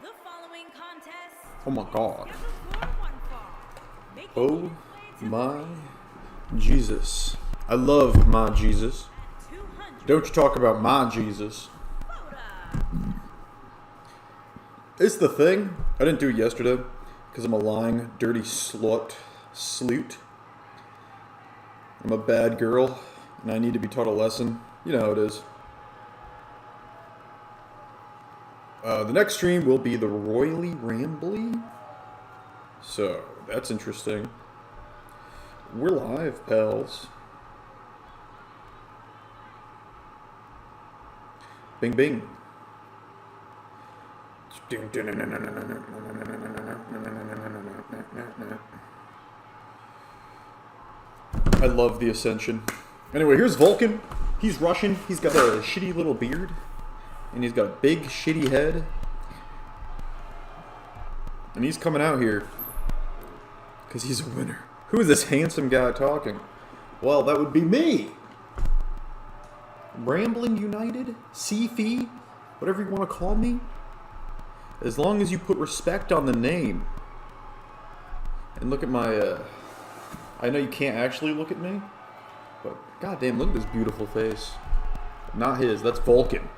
The following contest. Oh my God. Oh my Jesus. I love my Jesus. Don't you talk about my Jesus. It's the thing. I didn't do it yesterday because I'm a lying, dirty sloot. I'm a bad girl and I need to be taught a lesson. You know how it is. The next stream will be the Royally Rambly. So, that's interesting. We're live, pals. Bing, bing. I love the Ascension. Anyway, here's Vulcan. He's Russian. He's got a shitty little beard. And he's got a big, shitty head. And he's coming out here because he's a winner. Who is this handsome guy talking? Well, that would be me. Rambling United? Seafy? Whatever you want to call me. As long as you put respect on the name. And look at my, I know you can't actually look at me. But goddamn, look at this beautiful face. Not his, that's Vulcan.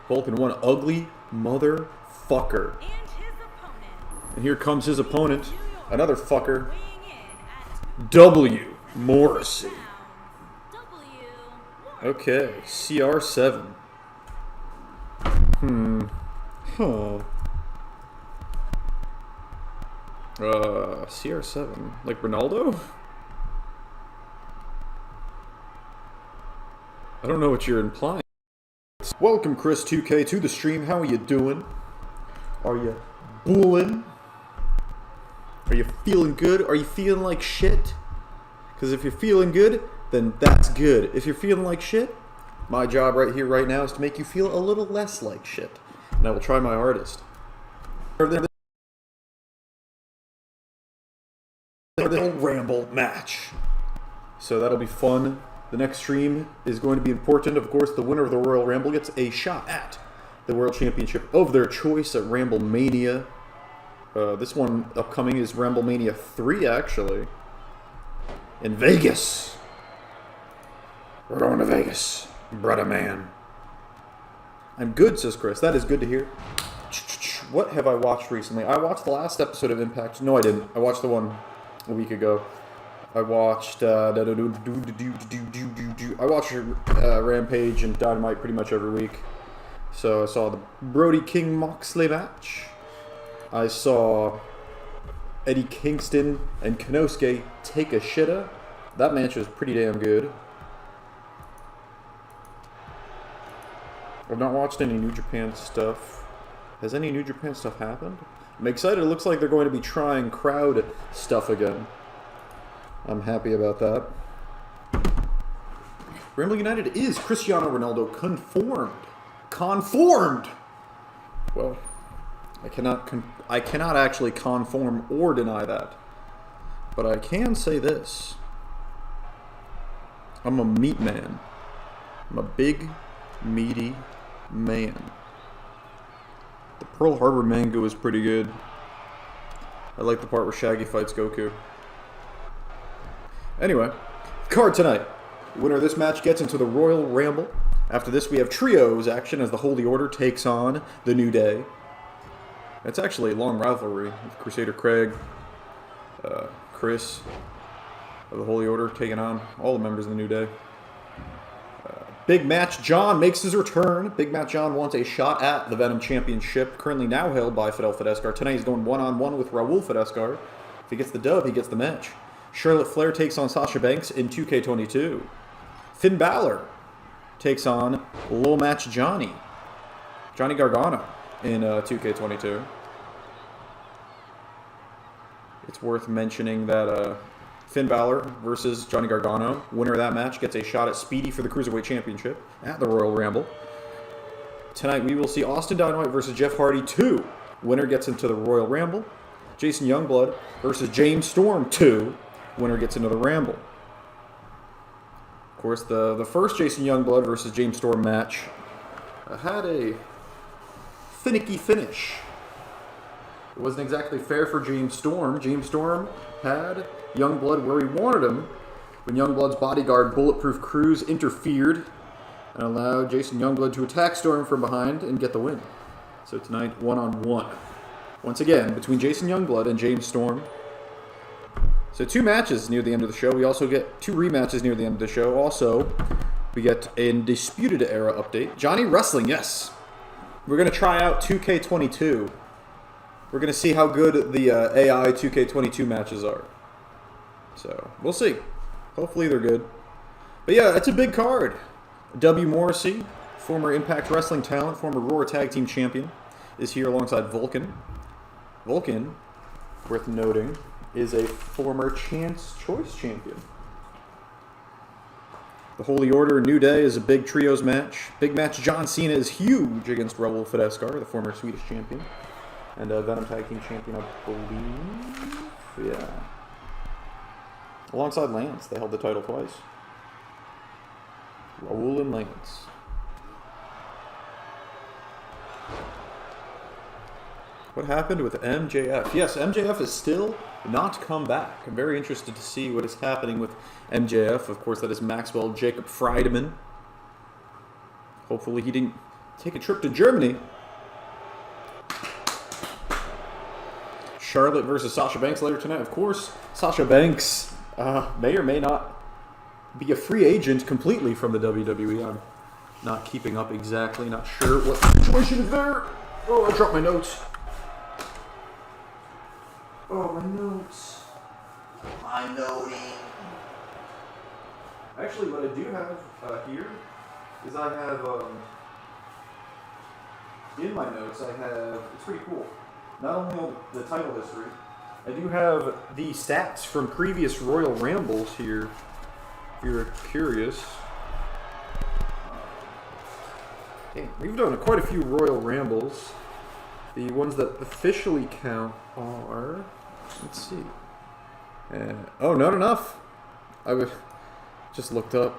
Vulcan, one ugly motherfucker. And here comes his opponent, another fucker, W. Morrissey. Okay, CR7. Huh. CR7, like Ronaldo? I don't know what you're implying. Welcome, Chris 2K, to the stream. How are you doing? Are you bullin'? Are you feeling good? Are you feeling like shit? Because if you're feeling good, then that's good. If you're feeling like shit, my job right here, right now, is to make you feel a little less like shit. And I will try my hardest. The Ramble match. So that'll be fun. The next stream is going to be important. Of course, the winner of the Royal Ramble gets a shot at the World Championship of their choice at Ramble Mania. This one upcoming is Ramble Mania 3, actually. In Vegas. We're going to Vegas, brother man. I'm good, says Chris. That is good to hear. What have I watched recently? I watched the last episode of Impact. No, I didn't. I watched the one a week ago. I watched Rampage and Dynamite pretty much every week. So I saw the Brody King Moxley match. I saw Eddie Kingston and Konosuke take a shitta. That match was pretty damn good. I've not watched any New Japan stuff. Has any New Japan stuff happened? I'm excited. It looks like they're going to be trying crowd stuff again. I'm happy about that. Ramble United is Cristiano Ronaldo conformed. Conformed! Well, I cannot actually conform or deny that. But I can say this. I'm a meat man. I'm a big, meaty man. The Pearl Harbor manga was pretty good. I like the part where Shaggy fights Goku. Anyway, card tonight. The winner of this match gets into the Royal Ramble. After this, we have trios action as the Holy Order takes on the New Day. It's actually a long rivalry with Crusader Craig, Chris of the Holy Order taking on all the members of the New Day. Big Match John makes his return. Big Match John wants a shot at the Venom Championship, currently now held by Fidel Fidescar. Tonight he's going one-on-one with Raul Fidescar. If he gets the dub, he gets the match. Charlotte Flair takes on Sasha Banks in 2K22. Finn Balor takes on Little Match Johnny Gargano in 2K22. It's worth mentioning that Finn Balor versus Johnny Gargano, winner of that match, gets a shot at Speedy for the Cruiserweight Championship at the Royal Rumble. Tonight we will see Austin Dynamite versus Jeff Hardy 2. Winner gets into the Royal Rumble. Jason Youngblood versus James Storm 2. Winner gets into the Ramble. Of course, the first Jason Youngblood versus James Storm match had a finicky finish. It wasn't exactly fair for James Storm. James Storm had Youngblood where he wanted him when Youngblood's bodyguard Bulletproof Cruz interfered and allowed Jason Youngblood to attack Storm from behind and get the win. So tonight, one-on-one. Once again, between Jason Youngblood and James Storm. So 2 matches near the end of the show. We also get 2 rematches near the end of the show. Also, we get a Undisputed Era update. Johnny Wrestling, yes. We're going to try out 2K22. We're going to see how good the AI 2K22 matches are. So, we'll see. Hopefully they're good. But yeah, it's a big card. W. Morrissey, former Impact Wrestling talent, former Raw Tag Team Champion, is here alongside Vulcan. Vulcan, worth noting, is a former Chance Choice Champion. The Holy Order New Day is a big trios match. Big match, John Cena is huge against Raul Fedescar, the former Swedish champion. And Venom Tag Team Champion, I believe. Yeah. Alongside Lance, they held the title twice. Raul and Lance. What happened with MJF? Yes, MJF is still not come back. I'm very interested to see what is happening with MJF. Of course, that is Maxwell Jacob Friedemann. Hopefully he didn't take a trip to Germany. Charlotte versus Sasha Banks later tonight. Of course, Sasha Banks may or may not be a free agent completely from the WWE. I'm not keeping up exactly. Not sure what the situation is there. Oh, I dropped my notes. Oh, my notes. My noting. Actually, what I do have here is I have, in my notes, I have, it's pretty cool. Not only the title history, I do have the stats from previous Royal Rambles here, if you're curious. Okay, we've done quite a few Royal Rambles. The ones that officially count are, let's see. Oh, not enough. I just looked up.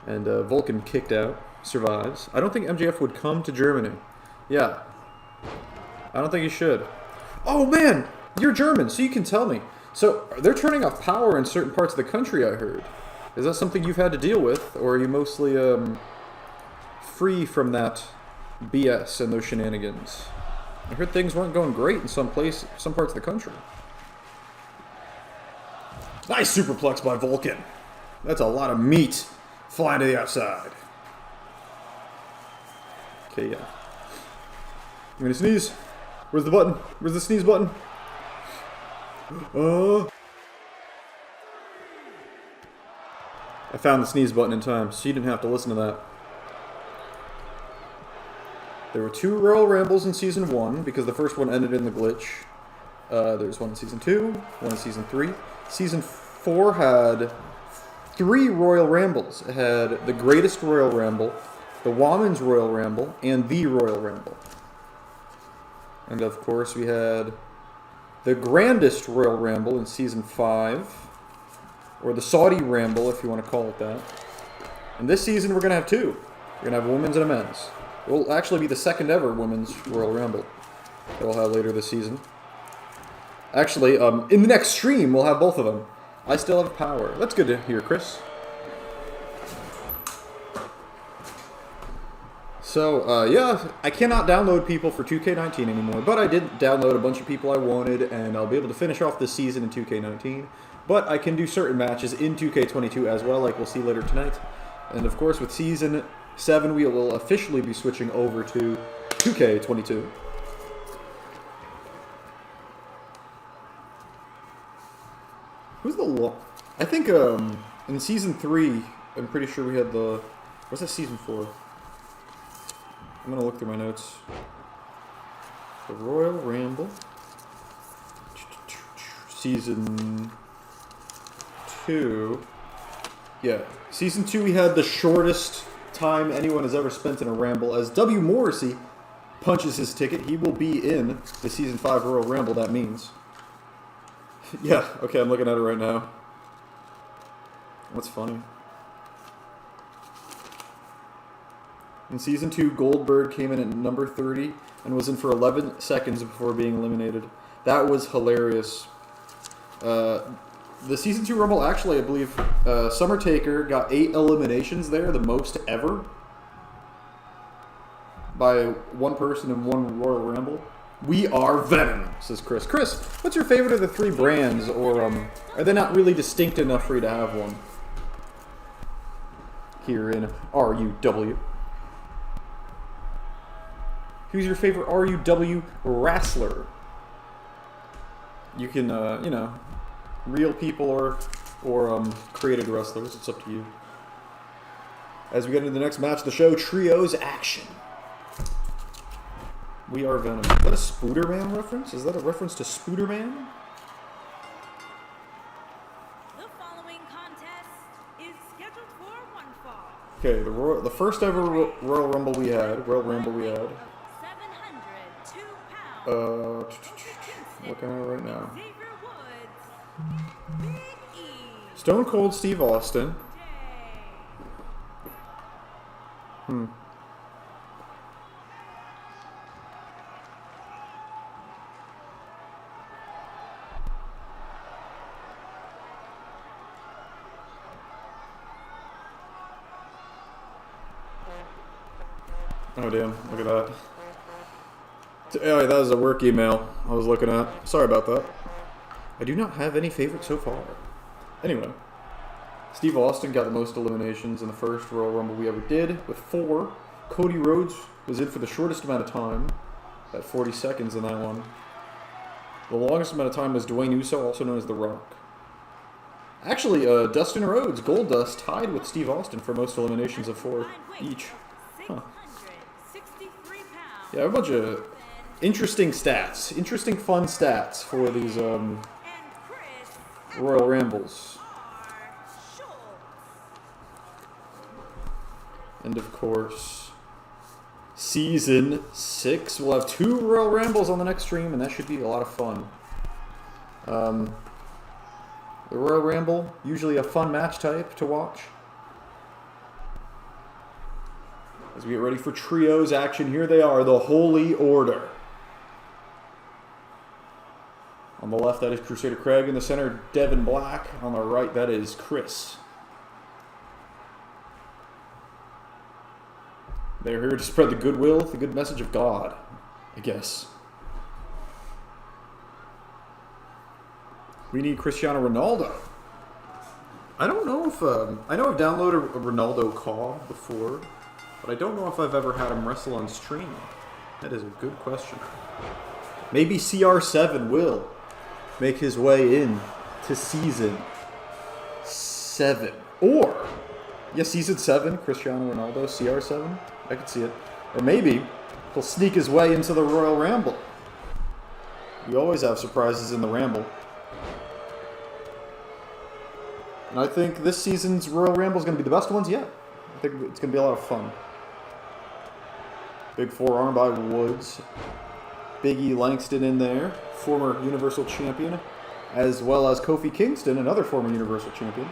And Vulcan kicked out, survives. I don't think MJF would come to Germany. Yeah. I don't think he should. Oh, man! You're German, so you can tell me. So, they're turning off power in certain parts of the country, I heard. Is that something you've had to deal with? Or are you mostly free from that BS and those shenanigans? I heard things weren't going great in some parts of the country. Nice superplex by Vulcan. That's a lot of meat flying to the outside. Okay, yeah. I'm gonna sneeze. Where's the button? Where's the sneeze button? I found the sneeze button in time, so you didn't have to listen to that. There were 2 Royal Rambles in Season 1, because the first one ended in the glitch. There's one in Season 2, one in Season 3. Season 4 had 3 Royal Rambles. It had the Greatest Royal Ramble, the Women's Royal Ramble, and the Royal Ramble. And of course we had the Grandest Royal Ramble in Season 5, or the Saudi Ramble if you want to call it that. And this season we're going to have 2. We're going to have women's and a men's. It will actually be the second ever Women's Royal Rumble that we'll have later this season. Actually, in the next stream we'll have both of them. I still have power. That's good to hear, Chris. So, yeah, I cannot download people for 2K19 anymore, but I did download a bunch of people I wanted, and I'll be able to finish off this season in 2K19. But I can do certain matches in 2K22 as well, like we'll see later tonight. And of course, with Season 7, we will officially be switching over to 2K22. Who's the I think in Season 3, I'm pretty sure we had the... What's that Season 4? I'm going to look through my notes. The Royal Ramble. Season 2. Yeah. Season 2, we had the shortest time anyone has ever spent in a Ramble. As W. Morrissey punches his ticket, he will be in the Season 5 Royal Ramble, that means. Yeah, okay, I'm looking at it right now. What's funny? In Season 2, Goldberg came in at number 30 and was in for 11 seconds before being eliminated. That was hilarious. The Season 2 Rumble, actually, I believe Summer Taker got 8 eliminations there, the most ever, by one person in one Royal Rumble. We are Venom, says Chris. Chris, what's your favorite of the 3 brands, or are they not really distinct enough for you to have one? Here in RUW. Who's your favorite RUW wrestler? You can, you know, real people or created wrestlers. It's up to you. As we get into the next match of the show, Trios Action. We are Venom. Is that a Spooderman reference? Is that a reference to Spooderman? The following contest is scheduled for one fall. Okay, the first ever Royal Rumble we had. 702 pounds. Looking at it right now. Xavier Woods. Big E. Stone Cold Steve Austin. Oh damn, look at that. Oh, that was a work email I was looking at. Sorry about that. I do not have any favorites so far. Anyway, Steve Austin got the most eliminations in the first Royal Rumble we ever did, with 4. Cody Rhodes was in for the shortest amount of time, at 40 seconds in that one. The longest amount of time was Dwayne Uso, also known as The Rock. Actually, Dustin Rhodes, Goldust, tied with Steve Austin for most eliminations of 4 each. Huh. Yeah, a bunch of interesting stats. Interesting, fun stats for these Royal Rambles. And of course, Season 6. We'll have 2 Royal Rambles on the next stream, and that should be a lot of fun. The Royal Ramble, usually a fun match type to watch. As we get ready for Trios Action, here they are, the Holy Order. On the left, that is Crusader Craig. In the center, Devin Black. On the right, that is Chris. They're here to spread the goodwill, the good message of God, I guess. We need Cristiano Ronaldo. I don't know if... I know I've downloaded a Ronaldo call before, but I don't know if I've ever had him wrestle on stream. That is a good question. Maybe CR7 will make his way in to Season 7. Or, yeah, Season 7, Cristiano Ronaldo, CR7. I could see it. Or maybe he'll sneak his way into the Royal Ramble. We always have surprises in the Ramble. And I think this season's Royal Ramble is going to be the best ones yet. I think it's going to be a lot of fun. Big forearm by Woods. Big E Langston in there, former Universal Champion, as well as Kofi Kingston, another former Universal Champion.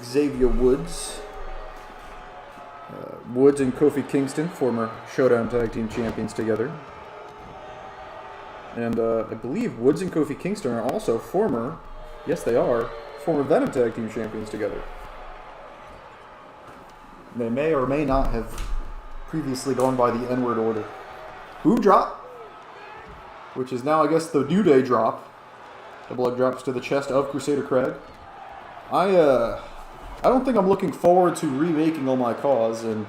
Xavier Woods. Woods and Kofi Kingston, former Showdown Tag Team Champions together. And I believe Woods and Kofi Kingston are also former, yes they are, former Venom Tag Team Champions together. They may or may not have previously gone by the N-word order. Boom drop, which is now, I guess, the New Day drop. The blood drops to the chest of Crusader Craig. I don't think I'm looking forward to remaking All My Cause in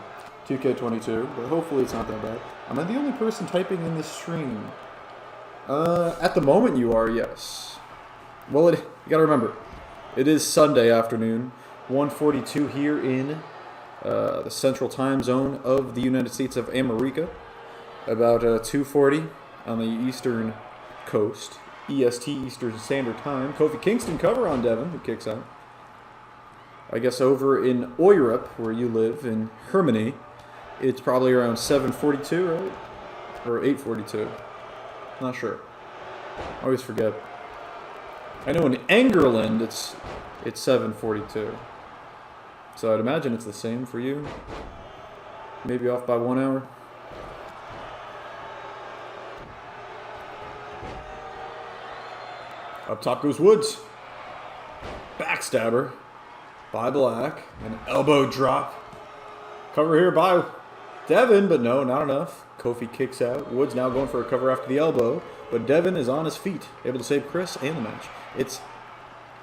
2K22, but hopefully it's not that bad. Am I the only person typing in this stream? At the moment you are, yes. Well, you gotta remember, it is Sunday afternoon, 1:42 here in the Central Time Zone of the United States of America. About 2:40 on the Eastern Coast, EST, Eastern Standard Time. Kofi Kingston cover on Devin, who kicks out. I guess over in Europe, where you live, in Germany, it's probably around 7:42, right? Or 8:42. Not sure. I always forget. I know in England it's 7:42. So I'd imagine it's the same for you. Maybe off by 1 hour. Up top goes Woods. Backstabber by Black. An elbow drop. Cover here by Devin, but no, not enough. Kofi kicks out. Woods now going for a cover after the elbow, but Devin is on his feet, able to save Chris and the match. It's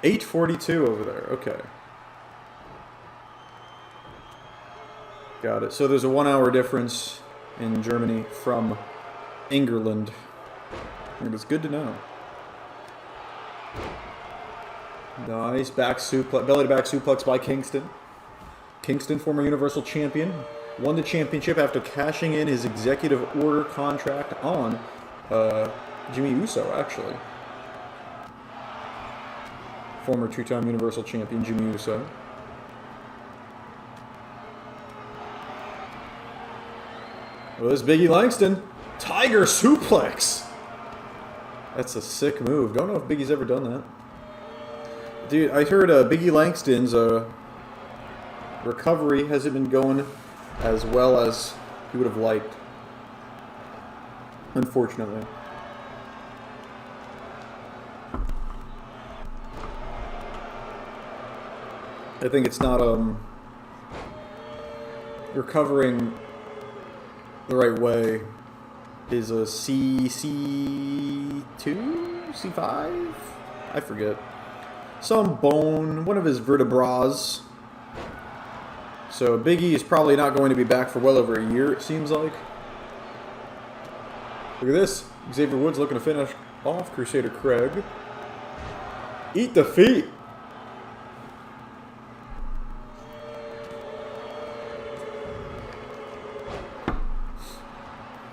8:42 over there. Okay. Got it. So there's a 1 hour difference in Germany from England. And it's good to know. Nice back suplex, belly to back suplex by Kingston. Kingston, former Universal Champion, won the championship after cashing in his executive order contract on Jimmy Uso, actually. Former two-time Universal Champion Jimmy Uso. Well, this Biggie Langston, Tiger Suplex. That's a sick move. Don't know if Biggie's ever done that. Dude, I heard Biggie Langston's recovery hasn't been going as well as he would have liked. Unfortunately. I think it's not recovering the right way. Is a C2? C5? I forget. Some bone, one of his vertebrae. So Biggie is probably not going to be back for well over a year, it seems like. Look at this. Xavier Woods looking to finish off Crusader Craig. Eat the feet.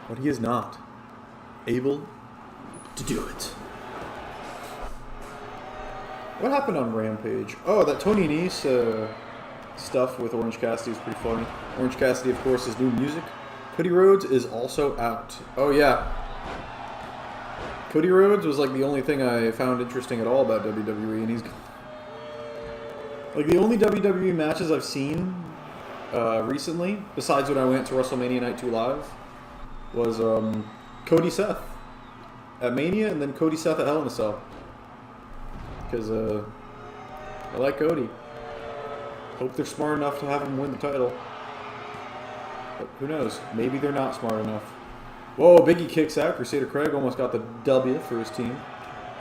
But he is not able to do it. What happened on Rampage? Oh, that Tony Nese stuff with Orange Cassidy is pretty funny. Orange Cassidy, of course, is new music. Cody Rhodes is also out. Oh, yeah. Cody Rhodes was like the only thing I found interesting at all about WWE, and he's like the only WWE matches I've seen recently, besides when I went to WrestleMania Night 2 Live, was Cody Seth at Mania, and then Cody Seth at Hell in a Cell. Because I like Cody. Hope they're smart enough to have him win the title. But who knows? Maybe they're not smart enough. Whoa, Biggie kicks out. Crusader Craig almost got the W for his team.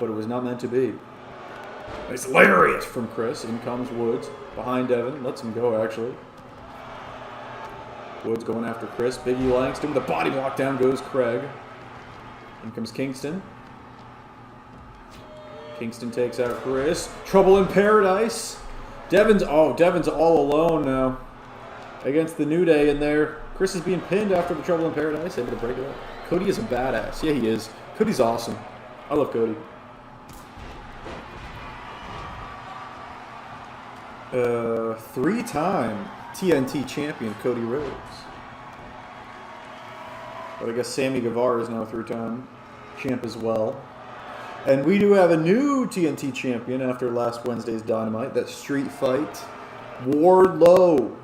But it was not meant to be. Nice lariat from Chris. In comes Woods. Behind Devin. Lets him go, actually. Woods going after Chris. Biggie Langston with a body block. Down goes Craig. In comes Kingston. Kingston takes out Chris. Trouble in Paradise. Devin's all alone now against the New Day in there. Chris is being pinned after the Trouble in Paradise. Able to break it up. Cody is a badass. Yeah, he is. Cody's awesome. I love Cody. Three-time TNT champion Cody Rhodes. But I guess Sammy Guevara is now a three-time champ as well. And we do have a new TNT champion after last Wednesday's Dynamite. That Street Fight. Wardlow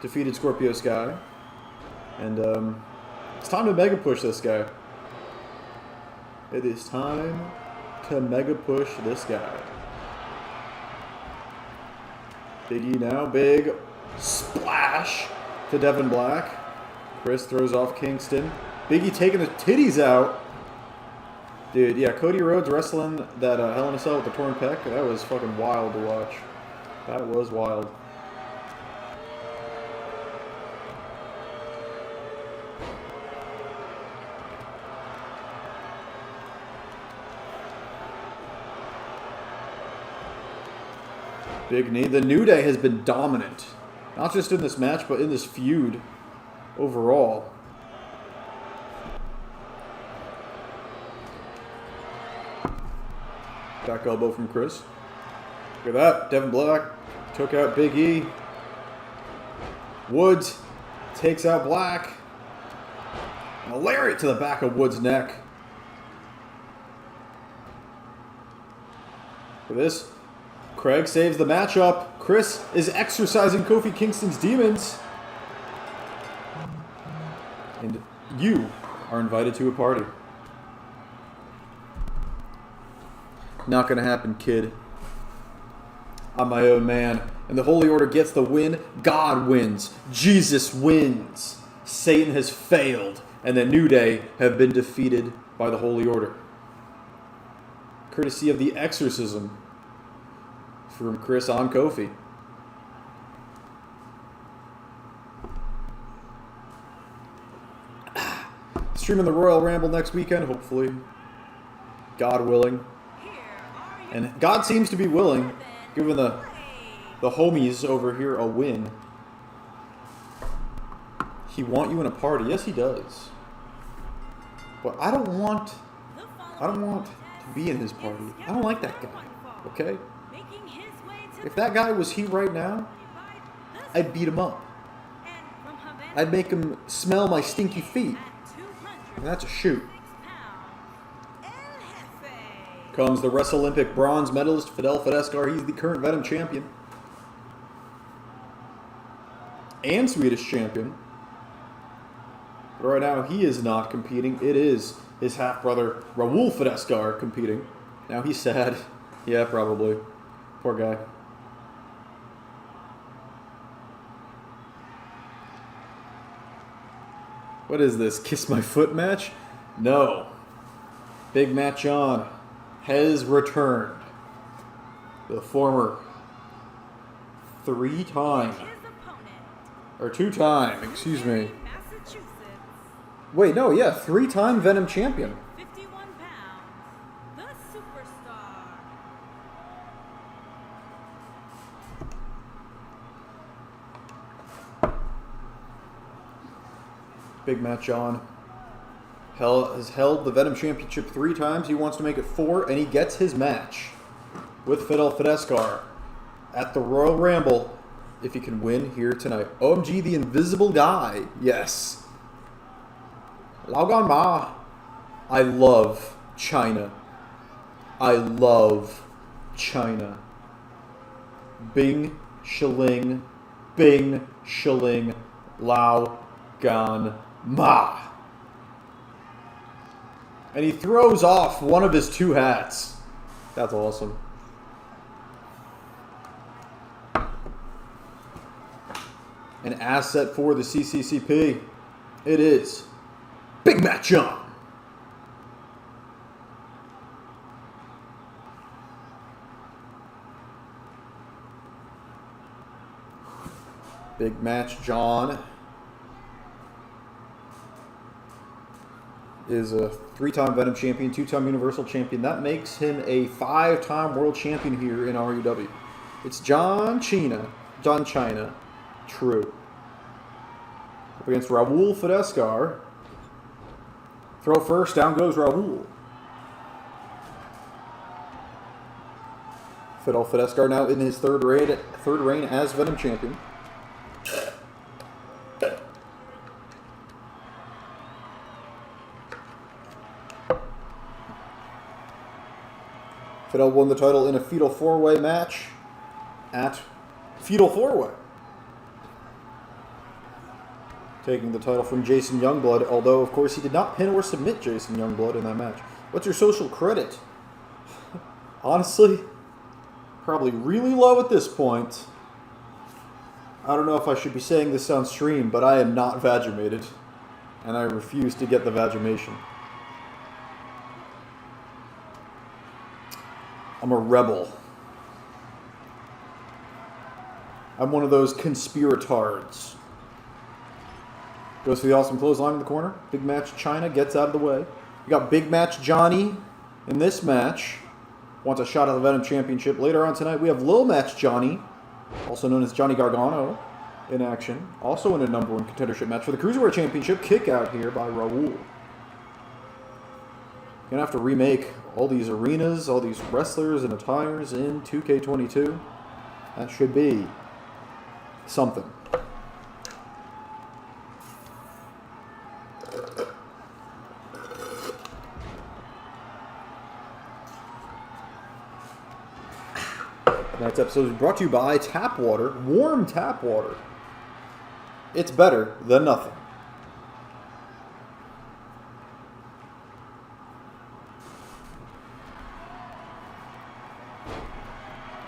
defeated Scorpio Sky. And it's time to mega push this guy. It is time to mega push this guy. Big E now. Big splash to Devin Black. Chris throws off Kingston. Big E taking the titties out. Dude, yeah, Cody Rhodes wrestling that Hell in a Cell with the torn pec, that was fucking wild to watch. That was wild. Big knee. The New Day has been dominant. Not just in this match, but in this feud overall. Back elbow from Chris. Look at that. Devin Black took out Big E. Woods takes out Black. And a lariat to the back of Woods' neck. For this, Craig saves the matchup. Chris is exercising Kofi Kingston's demons. And you are invited to a party. Not gonna happen, kid. I'm my own man. And the Holy Order gets the win. God wins. Jesus wins. Satan has failed. And the New Day have been defeated by the Holy Order. Courtesy of the exorcism from Chris on Kofi. Streaming the Royal Ramble next weekend, hopefully. God willing. And God seems to be willing, giving the homies over here a win. He want you in a party. Yes, he does. But I don't want to be in his party. I don't like that guy. Okay? If that guy was here right now, I'd beat him up. I'd make him smell my stinky feet. And that's a shoot. Comes the Wrestle-Olympic bronze medalist, Fidel Fidescar. He's the current Venom champion. And Swedish champion. But right now, he is not competing. It is his half-brother, Raul Fidescar, competing. Now he's sad. Yeah, probably. Poor guy. What is this? Kiss my foot match? No. Big match on. Has returned. The former two-time, excuse me. Wait, no, yeah, three-time Venom champion. 51 pounds, the superstar. Big match on. Has held the Venom Championship 3 times. He wants to make it 4, and he gets his match with Fidel Fidescar at the Royal Ramble if he can win here tonight. OMG, the Invisible Guy. Yes. Laogan Ma. I love China. I love China. Bing, shilling, bing, shilling, Lao Gan Ma. And he throws off one of his 2 hats. That's awesome. An asset for the CCCP. It is Big Match on. Big Match John is a 3-time Venom champion, 2-time Universal champion. That makes him a 5-time world champion here in RUW. It's John China. True. Up against Raul Fidescar. Throw first, down goes Raul. Fidel Fidescar now in his third reign as Venom champion. Fidel won the title in a Fatal 4-Way match at Fatal 4-Way. Taking the title from Jason Youngblood, although, of course, he did not pin or submit Jason Youngblood in that match. What's your social credit? Honestly, probably really low at this point. I don't know if I should be saying this on stream, but I am not vagimated, and I refuse to get the vagimation. I'm a rebel. I'm one of those conspiratards. Goes for the awesome clothesline in the corner. Big Match China gets out of the way. We got Big Match Johnny in this match. Wants a shot at the Venom Championship. Later on tonight, we have Lil Match Johnny, also known as Johnny Gargano, in action. Also in a #1 contendership match for the Cruiserweight Championship. Kick out here by Raul. Gonna have to remake all these arenas, all these wrestlers and attires in 2K22. That should be something. Tonight's episode is brought to you by tap water, warm tap water. It's better than nothing.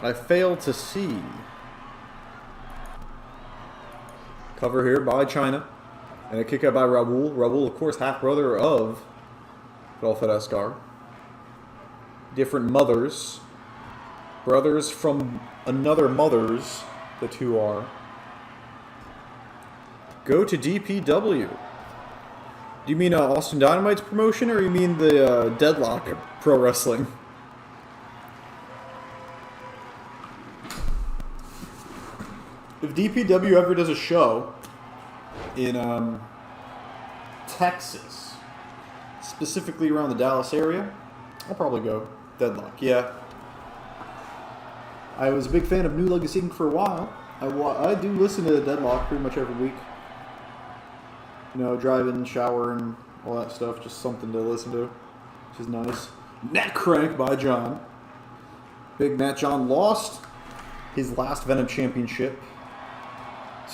I failed to see. Cover here by China. And a kick out by Ramble. Ramble, of course, half-brother of Flair. Different mothers. Brothers from another mother's, the two are. Go to DPW. Do you mean Austin Dynamite's promotion, or you mean the Deadlock Pro Wrestling? If DPW ever does a show in Texas, specifically around the Dallas area, I'll probably go. Deadlock, yeah. I was a big fan of New Legacy Inc. for a while. I do listen to Deadlock pretty much every week. You know, driving, showering, all that stuff. Just something to listen to, which is nice. Neck crank by John. Big Matt John lost his last Venom championship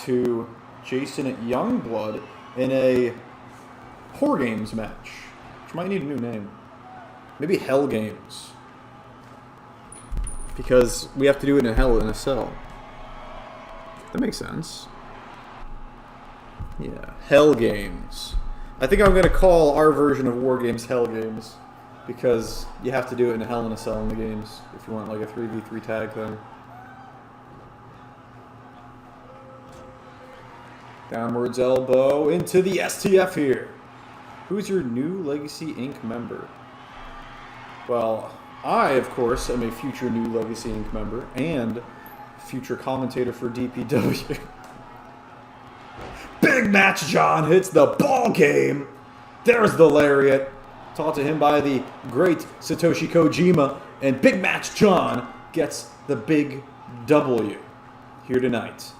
to Jason at Youngblood in a Horror Games match, which might need a new name. Maybe Hell Games. Because we have to do it in Hell in a Cell. That makes sense. Yeah, Hell Games. I think I'm going to call our version of War Games Hell Games. Because you have to do it in Hell in a Cell in the games if you want like a 3v3 tag thing. Downwards elbow into the STF here. Who's your New Legacy Inc. member? Well, I, of course, am a future New Legacy Inc. member and future commentator for DPW. Big Match John hits the ball game. There's the lariat. Taught to him by the great Satoshi Kojima. And Big Match John gets the big W here tonight.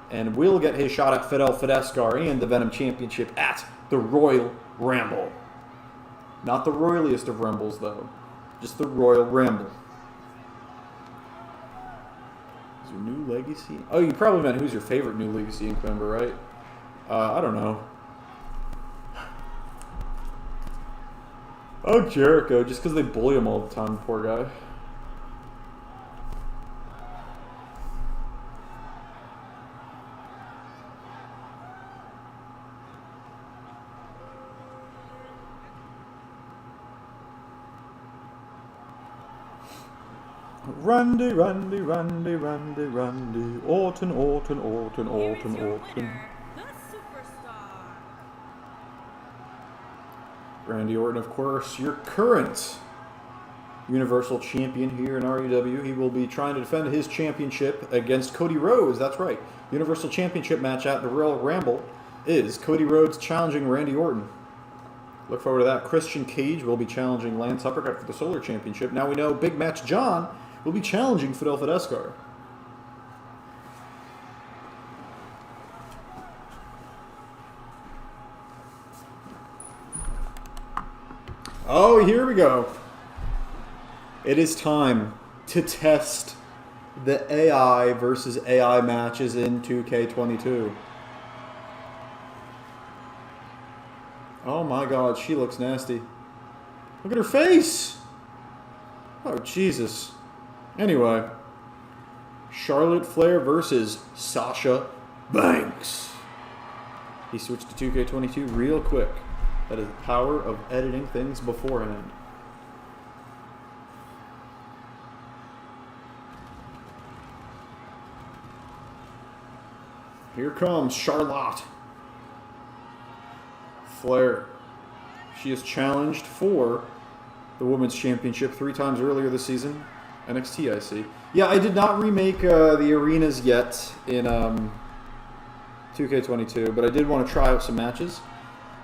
And will get his shot at Fidel Fidescar and the Venom Championship at the Royal Ramble. Not the royaliest of Rambles, though. Just the Royal Ramble. Is your New Legacy? Oh, you probably meant who's your favorite New Legacy Inc. member, right? I don't know. Oh, Jericho, just because they bully him all the time, poor guy. Randy, Randy, Randy, Randy, Randy, Orton, Orton, Orton, Orton, Orton. The superstar. Randy Orton, of course, your current Universal Champion here in REW. He will be trying to defend his championship against Cody Rhodes. That's right. Universal Championship match at the Royal Ramble is Cody Rhodes challenging Randy Orton. Look forward to that. Christian Cage will be challenging Lance Uppercut for the Solar Championship. Now we know Big Match John will be challenging Fidel Fidescar. Oh, here we go. It is time to test the AI versus AI matches in 2K22. Oh my god, she looks nasty. Look at her face! Oh, Jesus. Anyway, Charlotte Flair versus Sasha Banks. He switched to 2K22 real quick. That is the power of editing things beforehand. Here comes Charlotte Flair. She is challenged for the Women's Championship 3 times earlier this season. NXT, I see. Yeah, I did not remake the arenas yet in 2K22, but I did want to try out some matches.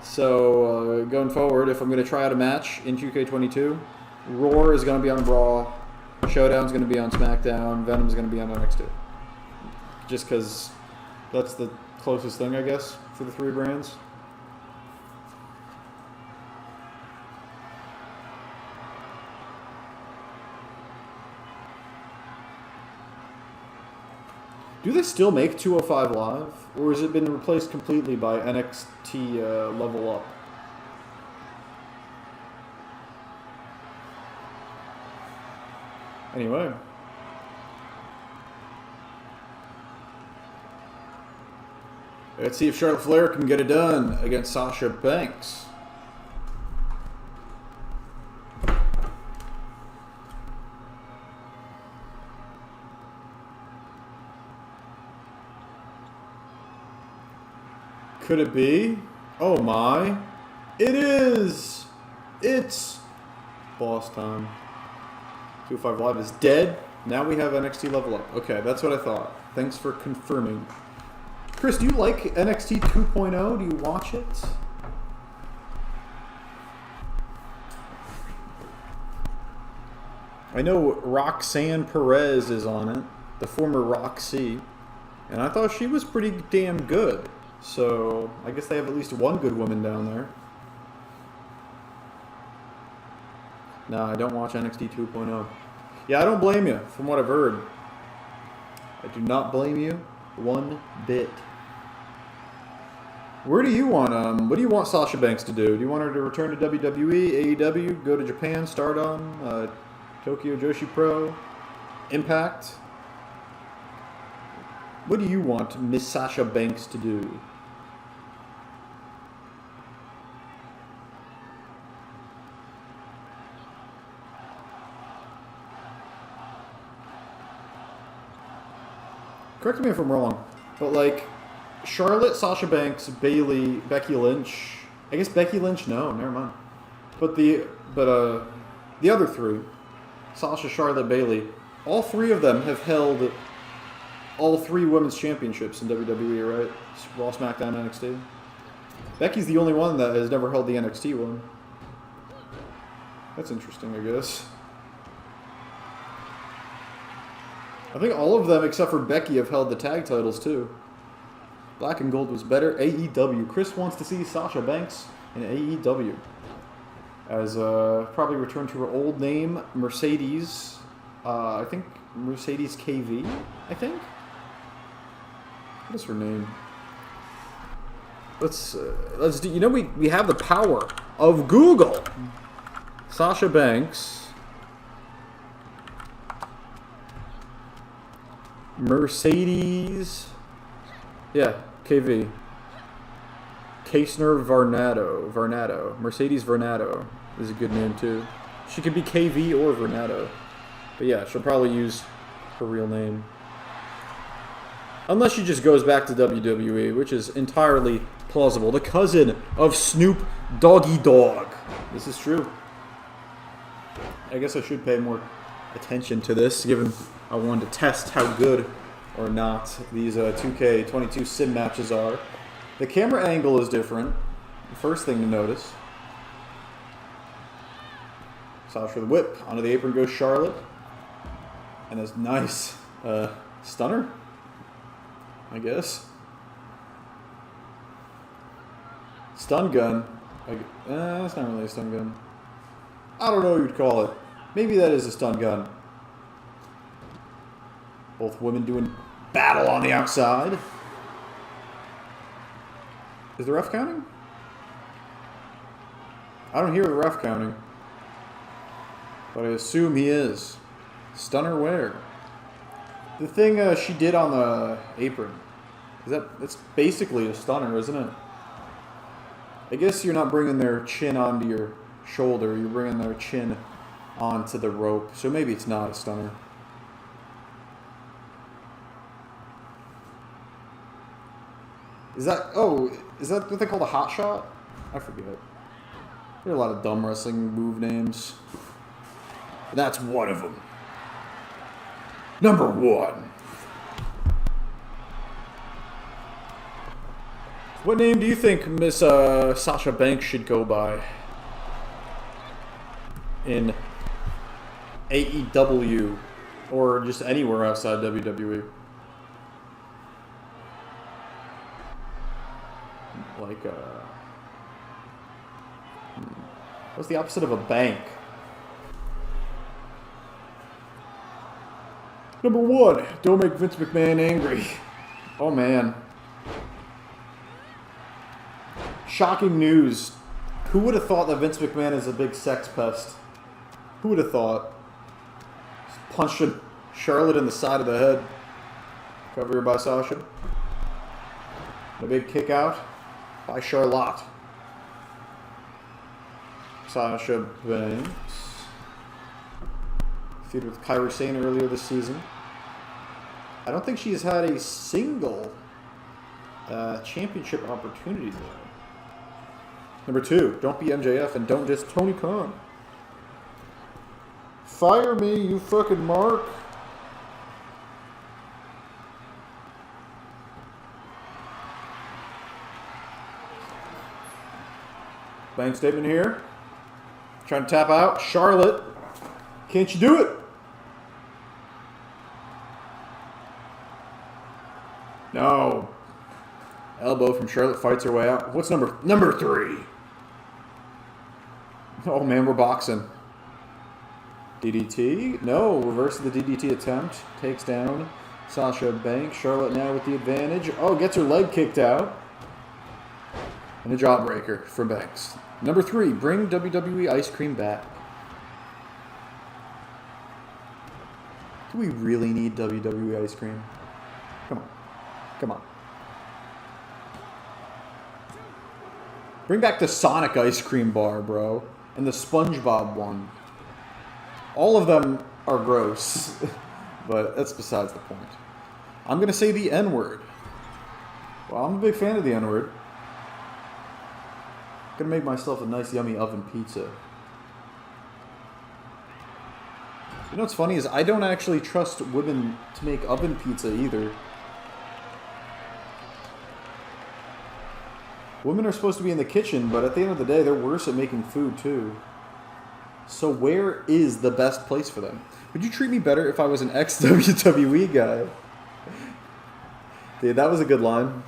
So, going forward, if I'm going to try out a match in 2K22, Roar is going to be on Raw, Showdown's going to be on SmackDown, Venom's going to be on NXT. Just because that's the closest thing, I guess, for the 3 brands. Do they still make 205 Live? Or has it been replaced completely by NXT Level Up? Anyway. Let's see if Charlotte Flair can get it done against Sasha Banks. Could it be? Oh my. It is! It's boss time. 205 Live is dead. Now we have NXT Level Up. Okay, that's what I thought. Thanks for confirming. Chris, do you like NXT 2.0? Do you watch it? I know Roxanne Perez is on it, the former Roxy, and I thought she was pretty damn good. So, I guess they have at least one good woman down there. No, I don't watch NXT 2.0. Yeah, I don't blame you, from what I've heard. I do not blame you one bit. Where do you want, what do you want Sasha Banks to do? Do you want her to return to WWE, AEW, go to Japan, Stardom, Tokyo Joshi Pro, Impact? What do you want Miss Sasha Banks to do? Correct me if I'm wrong, but like Charlotte, Sasha Banks, Bayley, Becky Lynch. I guess Becky Lynch. No, never mind. But the other three, Sasha, Charlotte, Bayley, all three of them have held all three women's championships in WWE, right? Raw, SmackDown, NXT. Becky's the only one that has never held the NXT one. That's interesting, I guess. I think all of them, except for Becky, have held the tag titles, too. Black and Gold was better. AEW. Chris wants to see Sasha Banks in AEW. As probably return to her old name, Mercedes. I think Mercedes KV, I think? What is her name? Let's do, you know, we have the power of Google. Sasha Banks. Mercedes. Yeah, KV. Kaesner Varnado. Mercedes Varnado is a good name too. She could be KV or Varnado. But yeah, she'll probably use her real name. Unless she just goes back to WWE, which is entirely plausible. The cousin of Snoop Doggy Dogg. This is true. I guess I should pay more attention to this, given I wanted to test how good or not these 2K22 sim matches are. The camera angle is different. The first thing to notice. Sasha the whip. Onto the apron goes Charlotte. And this nice stunner, I guess. Stun gun. That's not really a stun gun. I don't know what you'd call it. Maybe that is a stun gun. Both women doing battle on the outside. Is the ref counting? I don't hear the ref counting. But I assume he is. Stunner where? The thing she did on the apron. That's basically a stunner, isn't it? I guess you're not bringing their chin onto your shoulder. You're bringing their chin onto the rope. So maybe it's not a stunner. Is that what they call the hot shot? I forget. There are a lot of dumb wrestling move names. And that's one of them. Number one. What name do you think Miss Sasha Banks should go by in AEW or just anywhere outside WWE? Like, what's the opposite of a bank? Number 1, don't make Vince McMahon angry. Oh man. Shocking news. Who would have thought that Vince McMahon is a big sex pest? Who would have thought? Just punching Charlotte in the side of the head. Cover here by Sasha. A big kick out by Charlotte. Sasha Banks. Feud with Kairi Sane earlier this season. I don't think she's had a single championship opportunity though. Number 2, don't be MJF and don't diss Tony Khan. Fire me, you fucking mark. Bank statement here. Trying to tap out. Charlotte. Can't you do it? No. Elbow from Charlotte, fights her way out. What's number 3? Oh man, we're boxing. DDT. No, reverse of the DDT attempt. Takes down Sasha Banks. Charlotte now with the advantage. Oh, gets her leg kicked out. And a jawbreaker for Banks. Number 3, bring WWE Ice Cream back. Do we really need WWE Ice Cream? Come on. Come on. Bring back the Sonic Ice Cream bar, bro. And the SpongeBob one. All of them are gross. But that's besides the point. I'm going to say the N-word. Well, I'm a big fan of the N-word. Gonna make myself a nice yummy oven pizza. You know what's funny is I don't actually trust women to make oven pizza either. Women are supposed to be in the kitchen, but at the end of the day, they're worse at making food too. So where is the best place for them? Would you treat me better if I was an ex-WWE guy? Dude, that was a good line.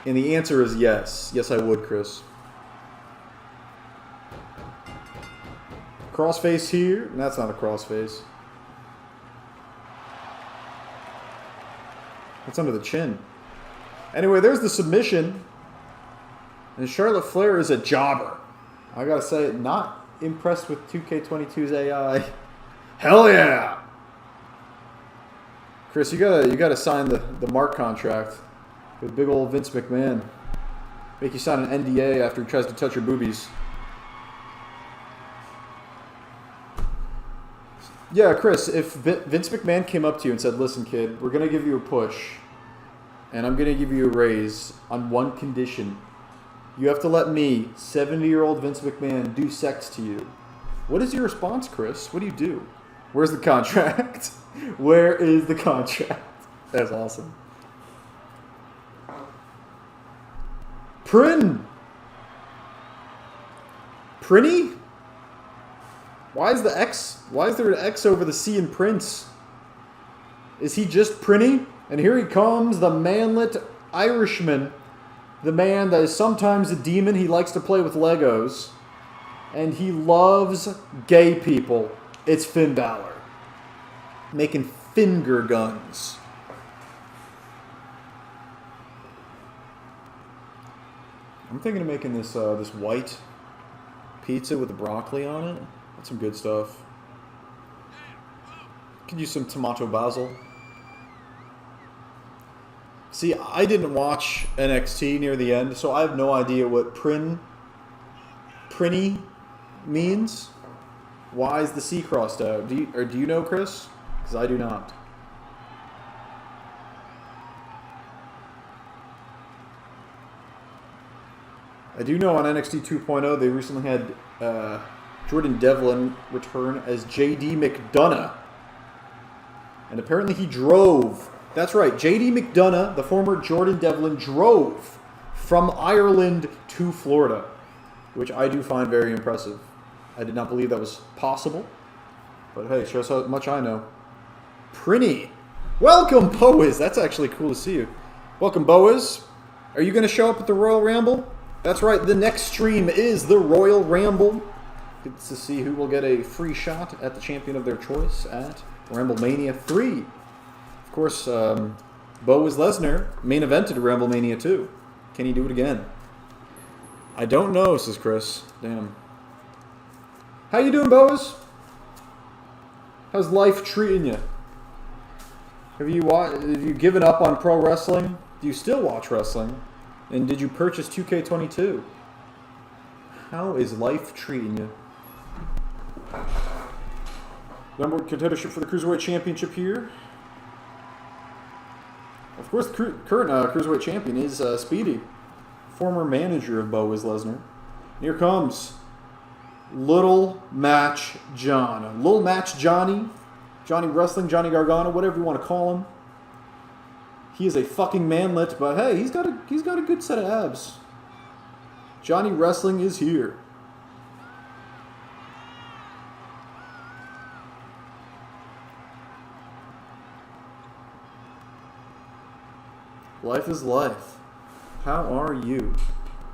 And the answer is yes. Yes, I would, Chris. Crossface here. That's not a crossface. That's under the chin. Anyway, there's the submission. And Charlotte Flair is a jobber. I gotta say, not impressed with 2K22's AI. Hell yeah! Chris, you gotta sign the Mark contract. With big old Vince McMahon. Make you sign an NDA after he tries to touch your boobies. Yeah, Chris, if Vince McMahon came up to you and said, listen, kid, we're going to give you a push. And I'm going to give you a raise on one condition. You have to let me, 70-year-old Vince McMahon, do sex to you. What is your response, Chris? What do you do? Where's the contract? Where is the contract? That's awesome. Prinny? Why is there an X over the C in Prince? Is he just Prinny? And here he comes, the manlet Irishman. The man that is sometimes a demon. He likes to play with Legos. And he loves gay people. It's Finn Balor. Making finger guns. I'm thinking of making this this white pizza with the broccoli on it. That's some good stuff. Could use some tomato basil. See, I didn't watch NXT near the end, so I have no idea what Prinny means. Why is the C crossed out? Do you know, Chris? Because I do not. I do know on NXT 2.0 they recently had Jordan Devlin return as JD McDonough. And apparently he drove. That's right, JD McDonough, the former Jordan Devlin, drove from Ireland to Florida. Which I do find very impressive. I did not believe that was possible. But hey, shows how much I know. Prinny. Welcome, Boaz. That's actually cool to see you. Welcome, Boaz. Are you going to show up at the Royal Ramble? That's right, the next stream is the Royal Ramble. Good to see who will get a free shot at the champion of their choice at Ramble Mania 3. Of course, Bo is Lesnar. Main evented Ramble Mania 2. Can he do it again? I don't know, says Chris. Damn. How you doing, Boaz? How's life treating you? Have you given up on pro wrestling? Do you still watch wrestling? And did you purchase 2K22? How is life treating you? Number one contendership for the Cruiserweight Championship here. Of course, the current Cruiserweight Champion is Speedy, former manager of Bo is Lesnar. Here comes Little Match John. Little Match Johnny. Johnny Wrestling, Johnny Gargano, whatever you want to call him. He is a fucking manlet, but hey, he's got a good set of abs. Johnny Wrestling is here. Life is life. How are you?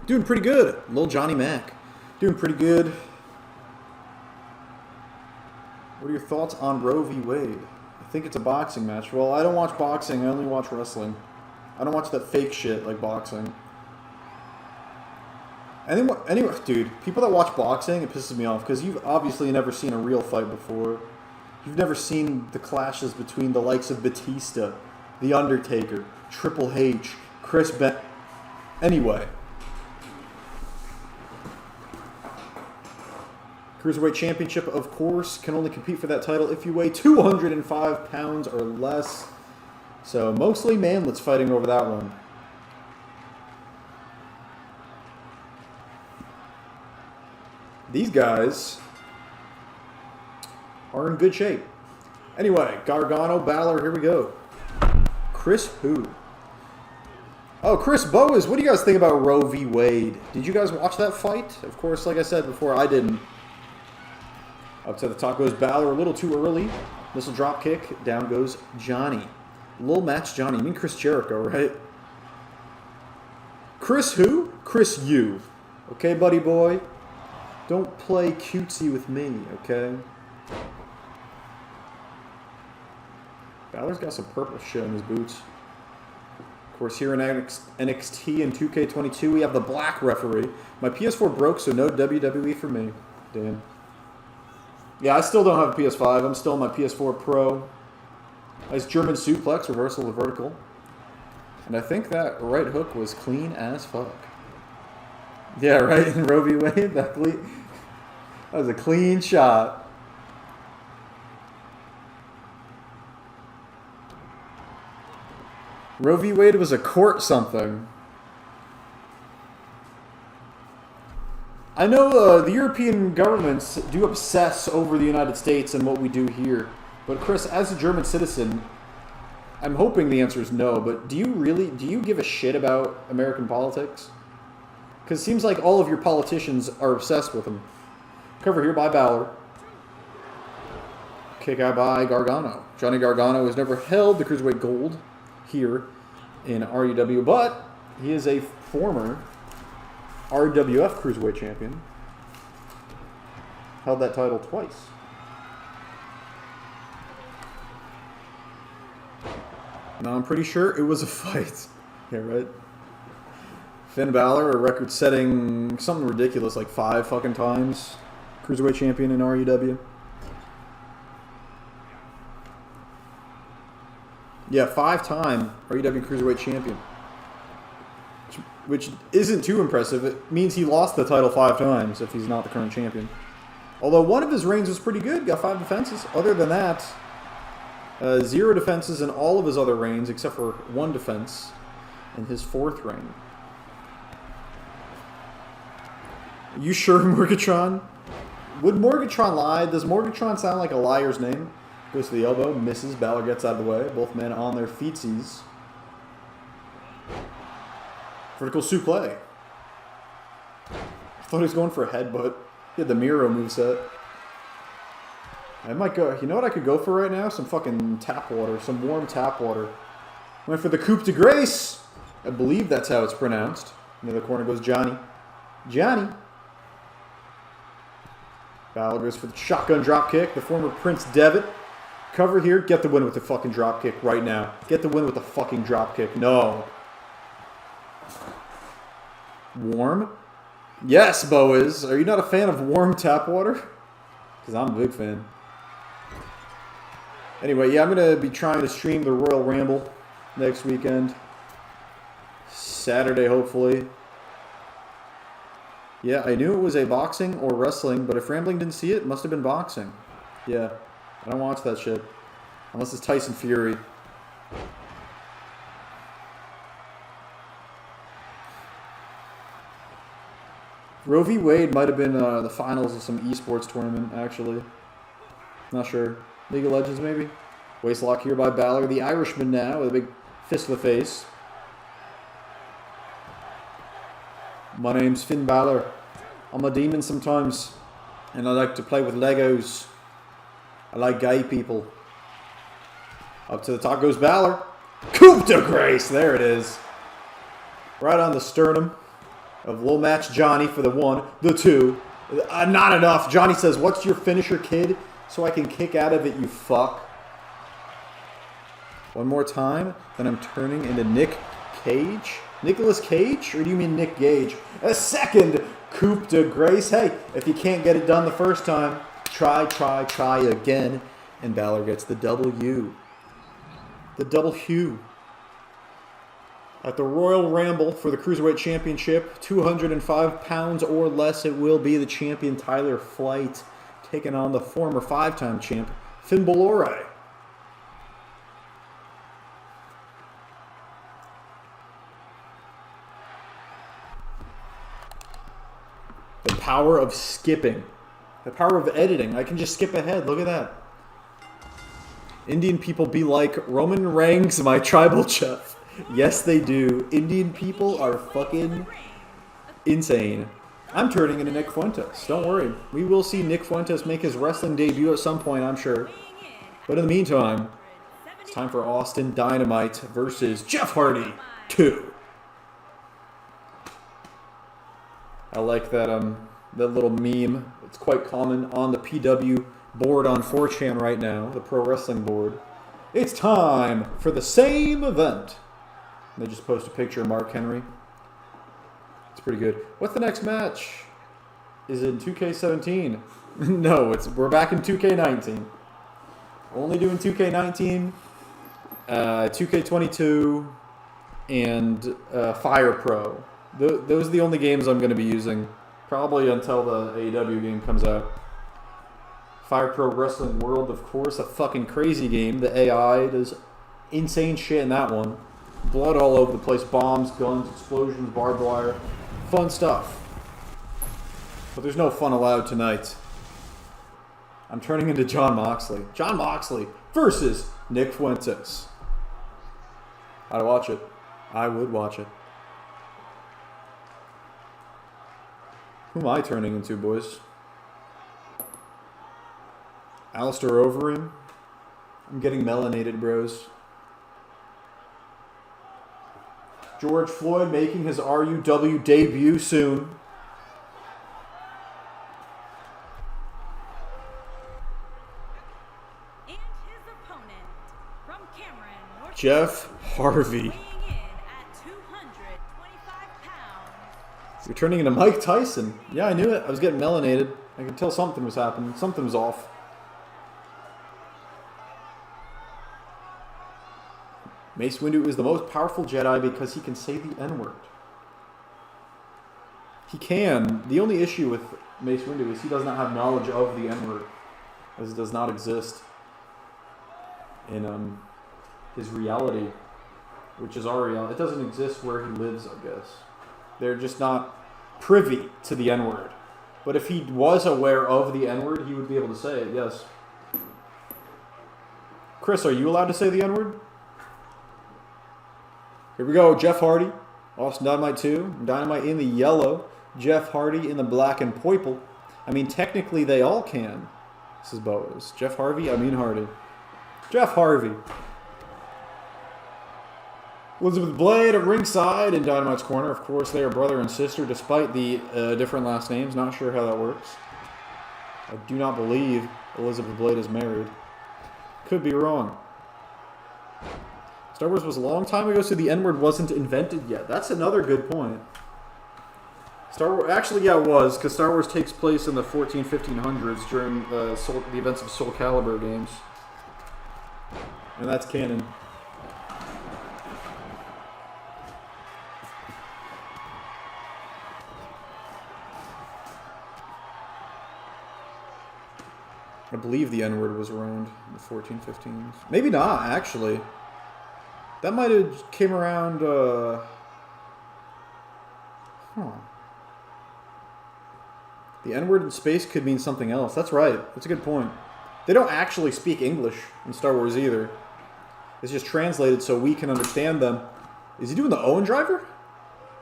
Doing pretty good. Little Johnny Mac. Doing pretty good. What are your thoughts on Roe v. Wade? I think it's a boxing match. Well, I don't watch boxing. I only watch wrestling. I don't watch that fake shit like boxing. Anyway, dude, people that watch boxing, it pisses me off because you've obviously never seen a real fight before. You've never seen the clashes between the likes of Batista, The Undertaker, Triple H, Chris Ben. Anyway. Cruiserweight Championship, of course, can only compete for that title if you weigh 205 pounds or less. So, mostly manlets fighting over that one. These guys are in good shape. Anyway, Gargano, Balor, here we go. Chris who? Oh, Chris Boas, what do you guys think about Roe v. Wade? Did you guys watch that fight? Of course, like I said before, I didn't. Up to the top goes Balor, a little too early. Missile drop kick. Down goes Johnny. Little Match Johnny. You mean Chris Jericho, right? Chris who? Chris you. Okay, buddy boy? Don't play cutesy with me, okay? Balor's got some purple shit in his boots. Of course, here in NXT and 2K22, we have the black referee. My PS4 broke, so no WWE for me. Damn. Yeah, I still don't have a PS5. I'm still on my PS4 Pro. Nice German suplex, reversal to vertical. And I think that right hook was clean as fuck. Yeah, right? In Roe v. Wade, that was a clean shot. Roe v. Wade was a court something. I know the European governments do obsess over the United States and what we do here. But Chris, as a German citizen, I'm hoping the answer is no, but do you give a shit about American politics? Because it seems like all of your politicians are obsessed with them. Cover here by Balor. Kick out by Gargano. Johnny Gargano has never held the Cruiserweight Gold here in RUW, but he is a former RWF Cruiserweight Champion. Held that title twice. Now I'm pretty sure it was a fight. Yeah, right? Finn Balor, a record-setting something ridiculous like 5 fucking times. Cruiserweight Champion in RUW. Yeah, 5-time RUW Cruiserweight Champion. Which isn't too impressive. It means he lost the title 5 times if he's not the current champion. Although one of his reigns was pretty good. Got 5 defenses. Other than that, 0 defenses in all of his other reigns except for 1 defense in his 4th reign. You sure, Morgatron? Would Morgatron lie? Does Morgatron sound like a liar's name? Goes to the elbow, misses. Balor gets out of the way. Both men on their feetsies. Vertical suplex. I thought he was going for a headbutt. He had the Miro moveset. I might go. You know what I could go for right now? Some fucking tap water. Some warm tap water. Went for the coup de grace. I believe that's how it's pronounced. In the other corner goes Johnny. Johnny. Balor goes for the shotgun drop kick. The former Prince Devitt Cover here. Get the win with the fucking drop kick right now. Get the win with the fucking drop kick. No. Warm? Yes, Boaz. Are you not a fan of warm tap water? Because I'm a big fan. Anyway, yeah, I'm going to be trying to stream the Royal Ramble next weekend. Saturday, hopefully. Yeah, I knew it was a boxing or wrestling, but if Rambling didn't see it, it must have been boxing. Yeah, I don't watch that shit. Unless it's Tyson Fury. Roe v. Wade might have been the finals of some esports tournament, actually. Not sure. League of Legends, maybe? Waistlock here by Balor. The Irishman now with a big fist to the face. My name's Finn Balor. I'm a demon sometimes. And I like to play with Legos. I like gay people. Up to the top goes Balor. Coup de grace. There it is. Right on the sternum of Low Match Johnny for the 1, the 2. Not enough. Johnny says, what's your finisher, kid? So I can kick out of it, you fuck. One more time. Then I'm turning into Nick Cage. Nicolas Cage? Or do you mean Nick Gage? A second coup de grace. Hey, if you can't get it done the first time, try again. And Balor gets the W. The double Hugh. At the Royal Ramble for the Cruiserweight Championship, 205 pounds or less, it will be the champion Tyler Flight taking on the former 5-time champ Finn Balor. The power of skipping. The power of editing. I can just skip ahead. Look at that. Indian people be like, Roman Reigns, my tribal chef. Yes, they do. Indian people are fucking insane. I'm turning into Nick Fuentes. Don't worry. We will see Nick Fuentes make his wrestling debut at some point, I'm sure. But in the meantime, it's time for Austin Dynamite versus Jeff Hardy 2. I like that that little meme. It's quite common on the PW board on 4chan right now, the pro wrestling board. It's time for the same event. And they just post a picture of Mark Henry. It's pretty good. What's the next match? Is it in 2K17? No, we're back in 2K19. Only doing 2K19, 2K22, and Fire Pro. Those are the only games I'm going to be using. Probably until the AEW game comes out. Fire Pro Wrestling World, of course, a fucking crazy game. The AI does insane shit in that one. Blood all over the place. Bombs, guns, explosions, barbed wire. Fun stuff. But there's no fun allowed tonight. I'm turning into Jon Moxley. Jon Moxley versus Nick Fuentes. I'd watch it. I would watch it. Who am I turning into, boys? Alistair Overeem? I'm getting melanated, bros. George Floyd making his RUW debut soon. And his opponent from Cameron, North Jeff Harvey. weighing in at 225 pounds. You're turning into Mike Tyson. Yeah, I knew it. I was getting melanated. I could tell something was happening. Something was off. Mace Windu is the most powerful Jedi because he can say the N-word. He can. The only issue with Mace Windu is he does not have knowledge of the N-word, as it does not exist in his reality, which is our reality. It doesn't exist where he lives, I guess. They're just not privy to the N-word. But if he was aware of the N-word, he would be able to say it, yes. Chris, are you allowed to say the N-word? Here we go, Jeff Hardy, Austin Dynamite 2, Dynamite in the yellow, Jeff Hardy in the black and purple. I mean, technically they all can. This is Boaz. Jeff Harvey, I mean Hardy. Jeff Harvey. Elizabeth Blade at ringside in Dynamite's corner. Of course, they are brother and sister, despite the different last names. Not sure how that works. I do not believe Elizabeth Blade is married. Could be wrong. Star Wars was a long time ago, so the N-word wasn't invented yet. That's another good point. Star Wars, actually, yeah, it was, because Star Wars takes place in the 1500s during the events of Soul Calibur games. And that's canon. I believe the N-word was around the 1415s. Maybe not, actually. That might have came around, The N-word in space could mean something else. That's right. That's a good point. They don't actually speak English in Star Wars either. It's just translated so we can understand them. Is he doing the Owen driver?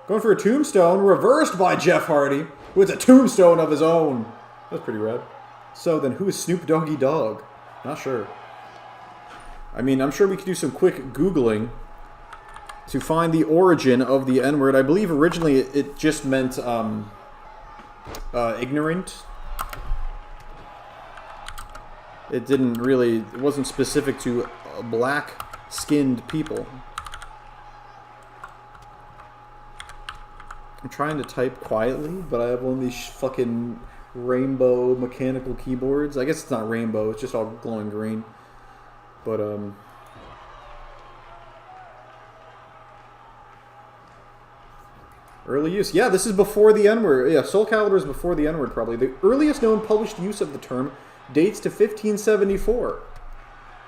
Going for a tombstone, reversed by Jeff Hardy, who has a tombstone of his own. That's pretty rad. So then who is Snoop Doggy Dogg? Not sure. I mean, I'm sure we could do some quick Googling to find the origin of the N-word. I believe originally it just meant ignorant. It wasn't specific to black-skinned people. I'm trying to type quietly, but I have one of these fucking rainbow mechanical keyboards. I guess it's not rainbow, it's just all glowing green. But, early use. Yeah, this is before the N-word. Yeah, Soul Calibur is before the N-word, probably. The earliest known published use of the term dates to 1574.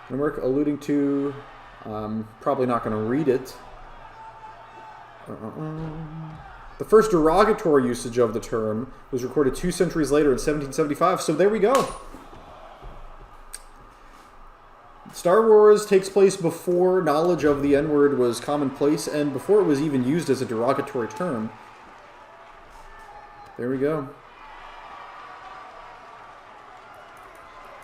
And we're alluding to... probably not going to read it. The first derogatory usage of the term was recorded 2 centuries later in 1775, so there we go. Star Wars takes place before knowledge of the N-word was commonplace and before it was even used as a derogatory term. There we go.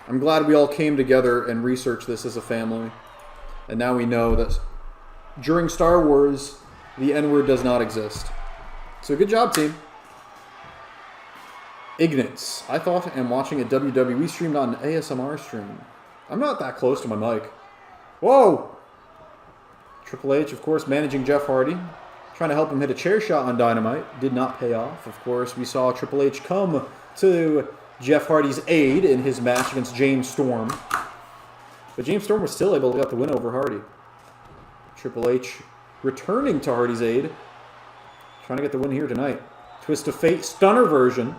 I'm glad we all came together and researched this as a family. And now we know that during Star Wars, the N-word does not exist. So good job, team. Ignace. I thought I'm watching a WWE stream, not an ASMR stream. I'm not that close to my mic. Whoa! Triple H, of course, managing Jeff Hardy. Trying to help him hit a chair shot on Dynamite. Did not pay off. Of course, we saw Triple H come to Jeff Hardy's aid in his match against James Storm. But James Storm was still able to get the win over Hardy. Triple H returning to Hardy's aid. Trying to get the win here tonight. Twist of Fate Stunner version.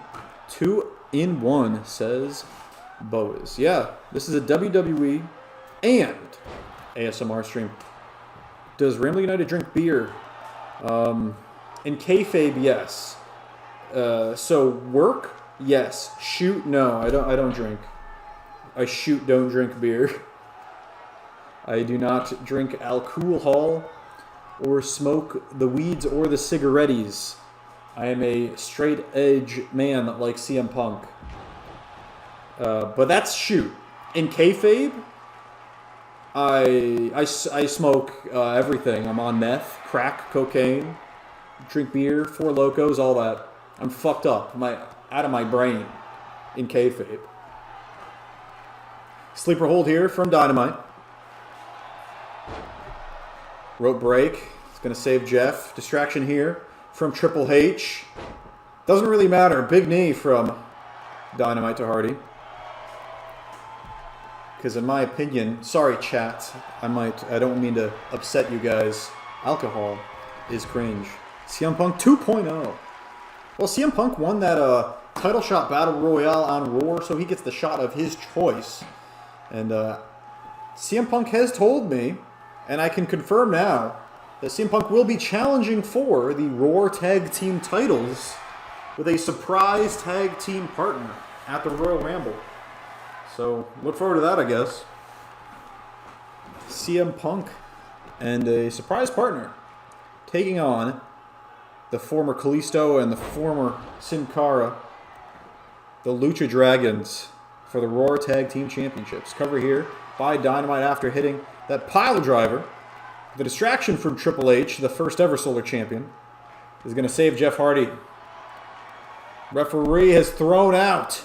2-in-1, says Boaz. Yeah, this is a WWE and ASMR stream. Does Ramble United drink beer? In kayfabe, yes. So work, yes. Shoot, no. I don't drink. I don't drink beer. I do not drink alcohol or smoke the weeds or the cigaretties. I am a straight edge man like CM Punk. But that's shoot. In kayfabe, I smoke everything. I'm on meth, crack, cocaine, drink beer, Four Locos, all that. I'm fucked up. Out of my brain in kayfabe. Sleeper hold here from Dynamite. Rope break. It's going to save Jeff. Distraction here from Triple H. Doesn't really matter. Big knee from Dynamite to Hardy. Because in my opinion, sorry chat, I don't mean to upset you guys. Alcohol is cringe. CM Punk 2.0. Well, CM Punk won that title shot battle royale on Raw, so he gets the shot of his choice. And CM Punk has told me, and I can confirm now, that CM Punk will be challenging for the Raw Tag Team titles with a surprise tag team partner at the Royal Ramble. So, look forward to that, I guess. CM Punk and a surprise partner taking on the former Kalisto and the former Sin Cara, the Lucha Dragons, for the Raw Tag Team Championships. Cover here by Dynamite after hitting that pile driver. The distraction from Triple H, the first ever Solar Champion, is going to save Jeff Hardy. Referee has thrown out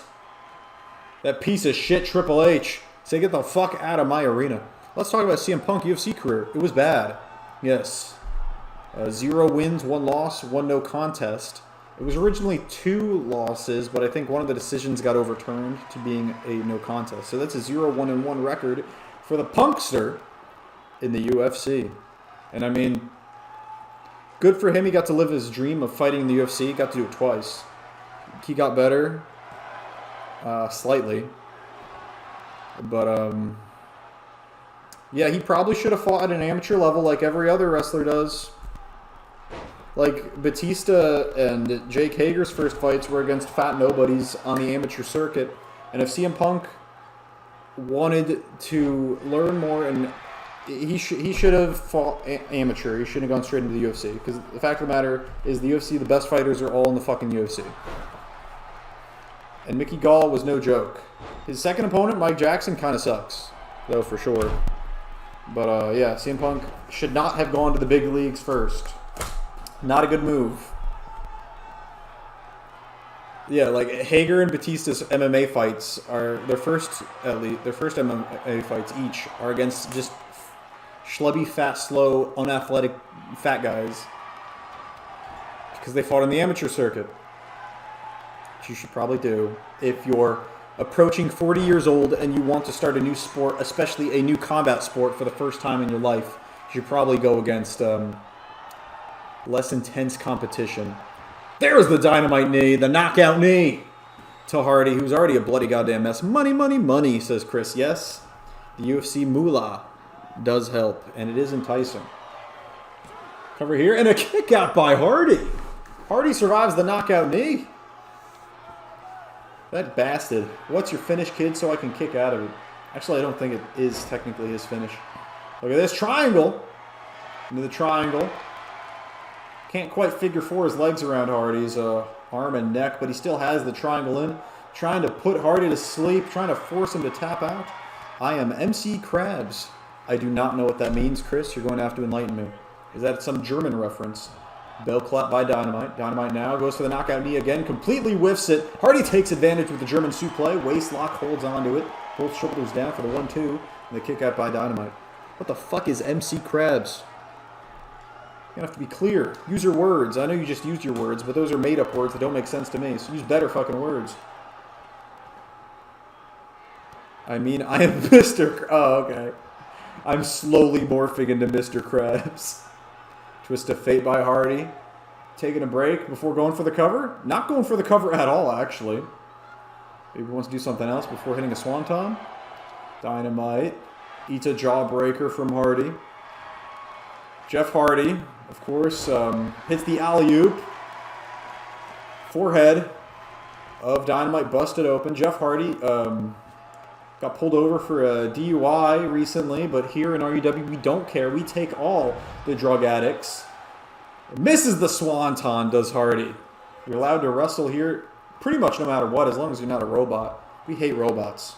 that piece of shit Triple H. Say, get the fuck out of my arena. Let's talk about CM Punk UFC career. It was bad. Yes. 0 wins, 1 loss, 1 no contest. It was originally 2 losses, but I think one of the decisions got overturned to being a no contest. So that's a 0-1-1 record for the Punkster in the UFC. And I mean, good for him. He got to live his dream of fighting in the UFC. He got to do it twice. He got better, slightly. But, yeah, he probably should have fought at an amateur level like every other wrestler does. Like, Batista and Jake Hager's first fights were against fat nobodies on the amateur circuit. And if CM Punk wanted to learn more, and he should have fought amateur. He shouldn't have gone straight into the UFC. Because the fact of the matter is the UFC, the best fighters are all in the fucking UFC. And Mickey Gall was no joke. His second opponent, Mike Jackson, kind of sucks, though, for sure. But, yeah, CM Punk should not have gone to the big leagues first. Not a good move. Yeah, like, Hager and Batista's MMA fights are their first MMA fights each are against just schlubby, fat, slow, unathletic fat guys. Because they fought on the amateur circuit. Which you should probably do if you're approaching 40 years old and you want to start a new sport, especially a new combat sport for the first time in your life. You should probably go against less intense competition. There's the dynamite knee, the knockout knee to Hardy, who's already a bloody goddamn mess. Money, money, money, says Chris. Yes, the UFC moolah does help, and it is enticing. Cover here, and a kick out by Hardy. Hardy survives the knockout knee. That bastard. What's your finish, kid, so I can kick out of it? Actually, I don't think it is technically his finish. Look at this triangle. Into the triangle. Can't quite figure 4 his legs around Hardy's arm and neck, but he still has the triangle in. Trying to put Hardy to sleep, trying to force him to tap out. I am MC Krabs. I do not know what that means, Chris. You're going to have to enlighten me. Is that some German reference? Bell clap by Dynamite. Dynamite now goes for the knockout knee again. Completely whiffs it. Hardy takes advantage with the German suplex. Waist lock holds onto it. Both shoulders down for the 1-2. And the kick out by Dynamite. What the fuck is MC Krabs? You have to be clear. Use your words. I know you just used your words, but those are made-up words that don't make sense to me. So use better fucking words. I mean, I am Mr. Oh, okay. I'm slowly morphing into Mr. Krabs. Twist of Fate by Hardy. Taking a break before going for the cover. Not going for the cover at all, actually. Maybe he wants to do something else before hitting a swanton. Dynamite. Eats a jawbreaker from Hardy. Jeff Hardy, of course, hits the alley-oop. Forehead of Dynamite busted open. Jeff Hardy got pulled over for a DUI recently, but here in RUW, we don't care. We take all the drug addicts. Misses the swanton, does Hardy. You're allowed to wrestle here pretty much no matter what, as long as you're not a robot. We hate robots.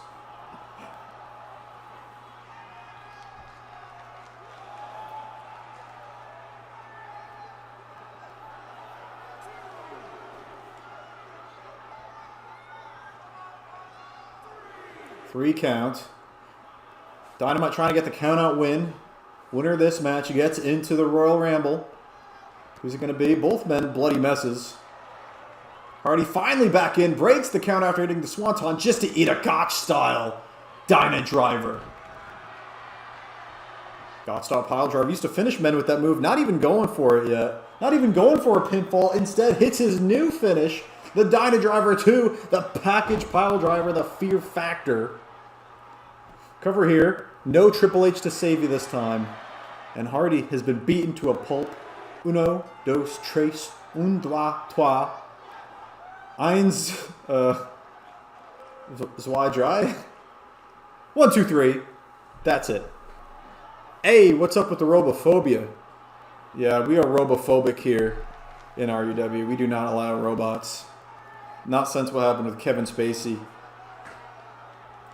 Three count. Dynamite trying to get the count-out win. Winner of this match gets into the Royal Ramble. Who's it going to be? Both men bloody messes. Hardy finally back in. Breaks the count after hitting the swanton just to eat a Gotch style Dyna driver. Gotch style pile driver. Used to finish men with that move. Not even going for it yet. Not even going for a pinfall. Instead hits his new finish. The Dyna driver 2. The package pile driver. The fear factor. Cover here. No Triple H to save you this time. And Hardy has been beaten to a pulp. Uno, dos, tres, un, deux, trois. Eins, zwei, drei. 1, 2, 3. That's it. Hey, what's up with the robophobia? Yeah, we are robophobic here in RUW. We do not allow robots. Not since what happened with Kevin Spacey.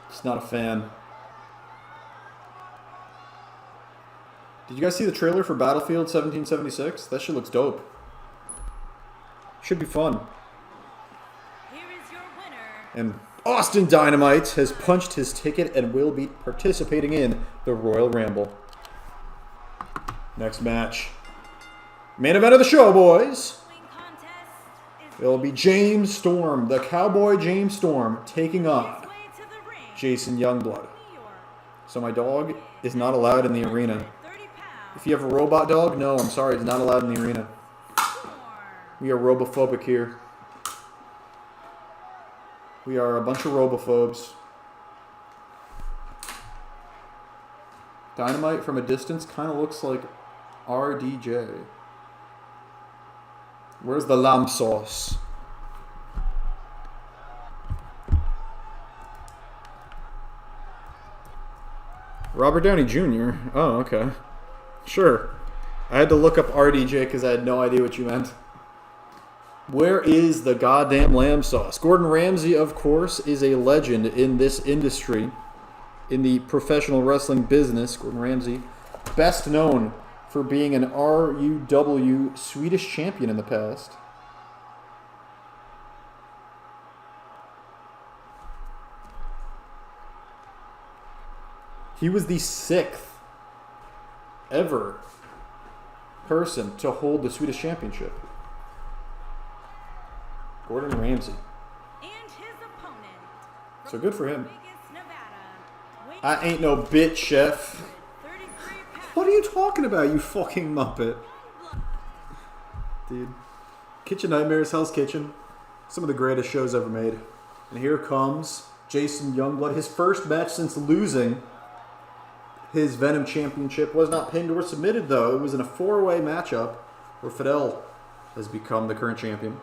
Just not a fan. Did you guys see the trailer for Battlefield 1776? That shit looks dope. Should be fun. Here is your winner. And Austin Dynamite has punched his ticket and will be participating in the Royal Ramble. Next match. Main event of the show, boys. It will be James Storm, the Cowboy James Storm, taking on Jason Youngblood. So my dog is not allowed in the arena. If you have a robot dog, no, I'm sorry, it's not allowed in the arena. We are robophobic here. We are a bunch of robophobes. Dynamite from a distance kind of looks like RDJ. Where's the lamb sauce? Robert Downey Jr. Oh, okay. Sure. I had to look up RDJ because I had no idea what you meant. Where is the goddamn lamb sauce? Gordon Ramsay, of course, is a legend in this industry, in the professional wrestling business. Gordon Ramsay, best known for being an RUW Swedish champion in the past. He was the 6th ever person to hold the Swedish championship. Gordon Ramsay. And his opponent. So good for him. Vegas, Nevada. I ain't no bitch, chef. 33 pounds. What are you talking about, you fucking muppet? Dude. Kitchen Nightmares, Hell's Kitchen. Some of the greatest shows ever made. And here comes Jason Youngblood. His first match since losing his Venom championship. Was not pinned or submitted, though. It was in a 4-way matchup where Fidel has become the current champion.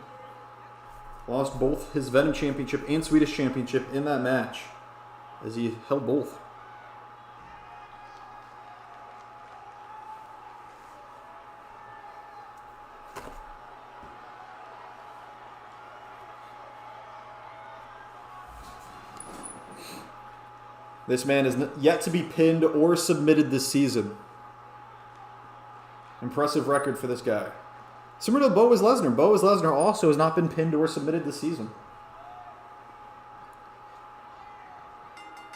Lost both his Venom championship and Swedish championship in that match, as he held both. This man is yet to be pinned or submitted this season. Impressive record for this guy. Similar to Boaz Lesnar. Boaz Lesnar also has not been pinned or submitted this season.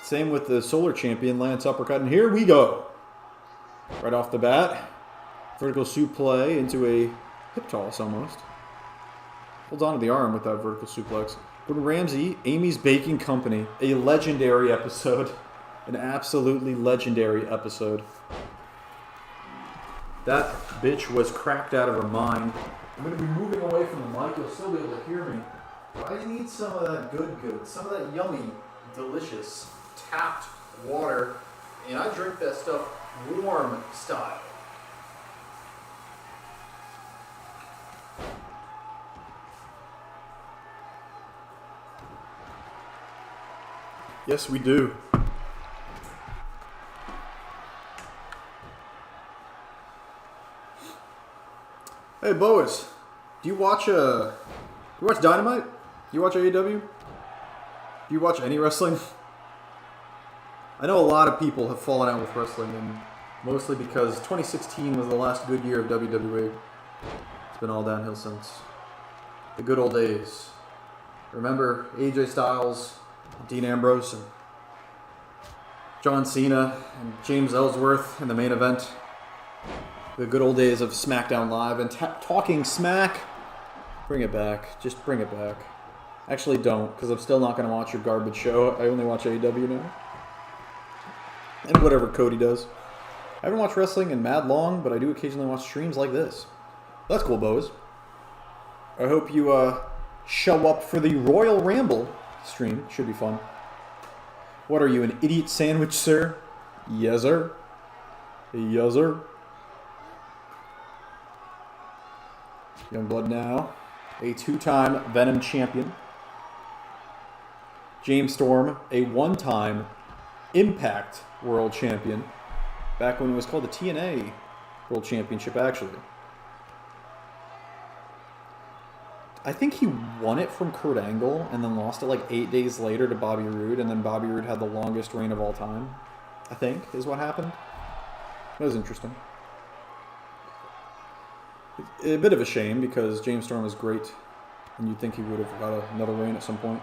Same with the Solar Champion, Lance Uppercut. And here we go. Right off the bat. Vertical suplex into a hip toss almost. Holds on to the arm with that vertical suplex. Gordon Ramsay, Amy's Baking Company. A legendary episode. An absolutely legendary episode. That bitch was cracked out of her mind. I'm going to be moving away from the mic. You'll still be able to hear me. But I need some of that good. Some of that yummy, delicious, tapped water. And I drink that stuff warm style. Yes, we do. Hey, Boaz, do you watch Dynamite? Do you watch AEW? Do you watch any wrestling? I know a lot of people have fallen out with wrestling, and mostly because 2016 was the last good year of WWE. It's been all downhill since. The good old days. Remember AJ Styles, Dean Ambrose, and John Cena, and James Ellsworth in the main event. The good old days of SmackDown Live and talking smack. Bring it back. Just bring it back. Actually, don't, because I'm still not going to watch your garbage show. I only watch AEW now. And whatever Cody does. I haven't watched wrestling in mad long, but I do occasionally watch streams like this. That's cool, Boaz. I hope you show up for the Royal Ramble stream. Should be fun. What are you, an idiot sandwich, sir? Yes, sir. Yes, sir. Youngblood now, a 2-time Venom champion. James Storm, a 1-time Impact World Champion. Back when it was called the TNA World Championship, actually. I think he won it from Kurt Angle and then lost it like 8 days later to Bobby Roode, and then Bobby Roode had the longest reign of all time, I think, is what happened. That was interesting. A bit of a shame because James Storm is great, and you'd think he would have got another reign at some point.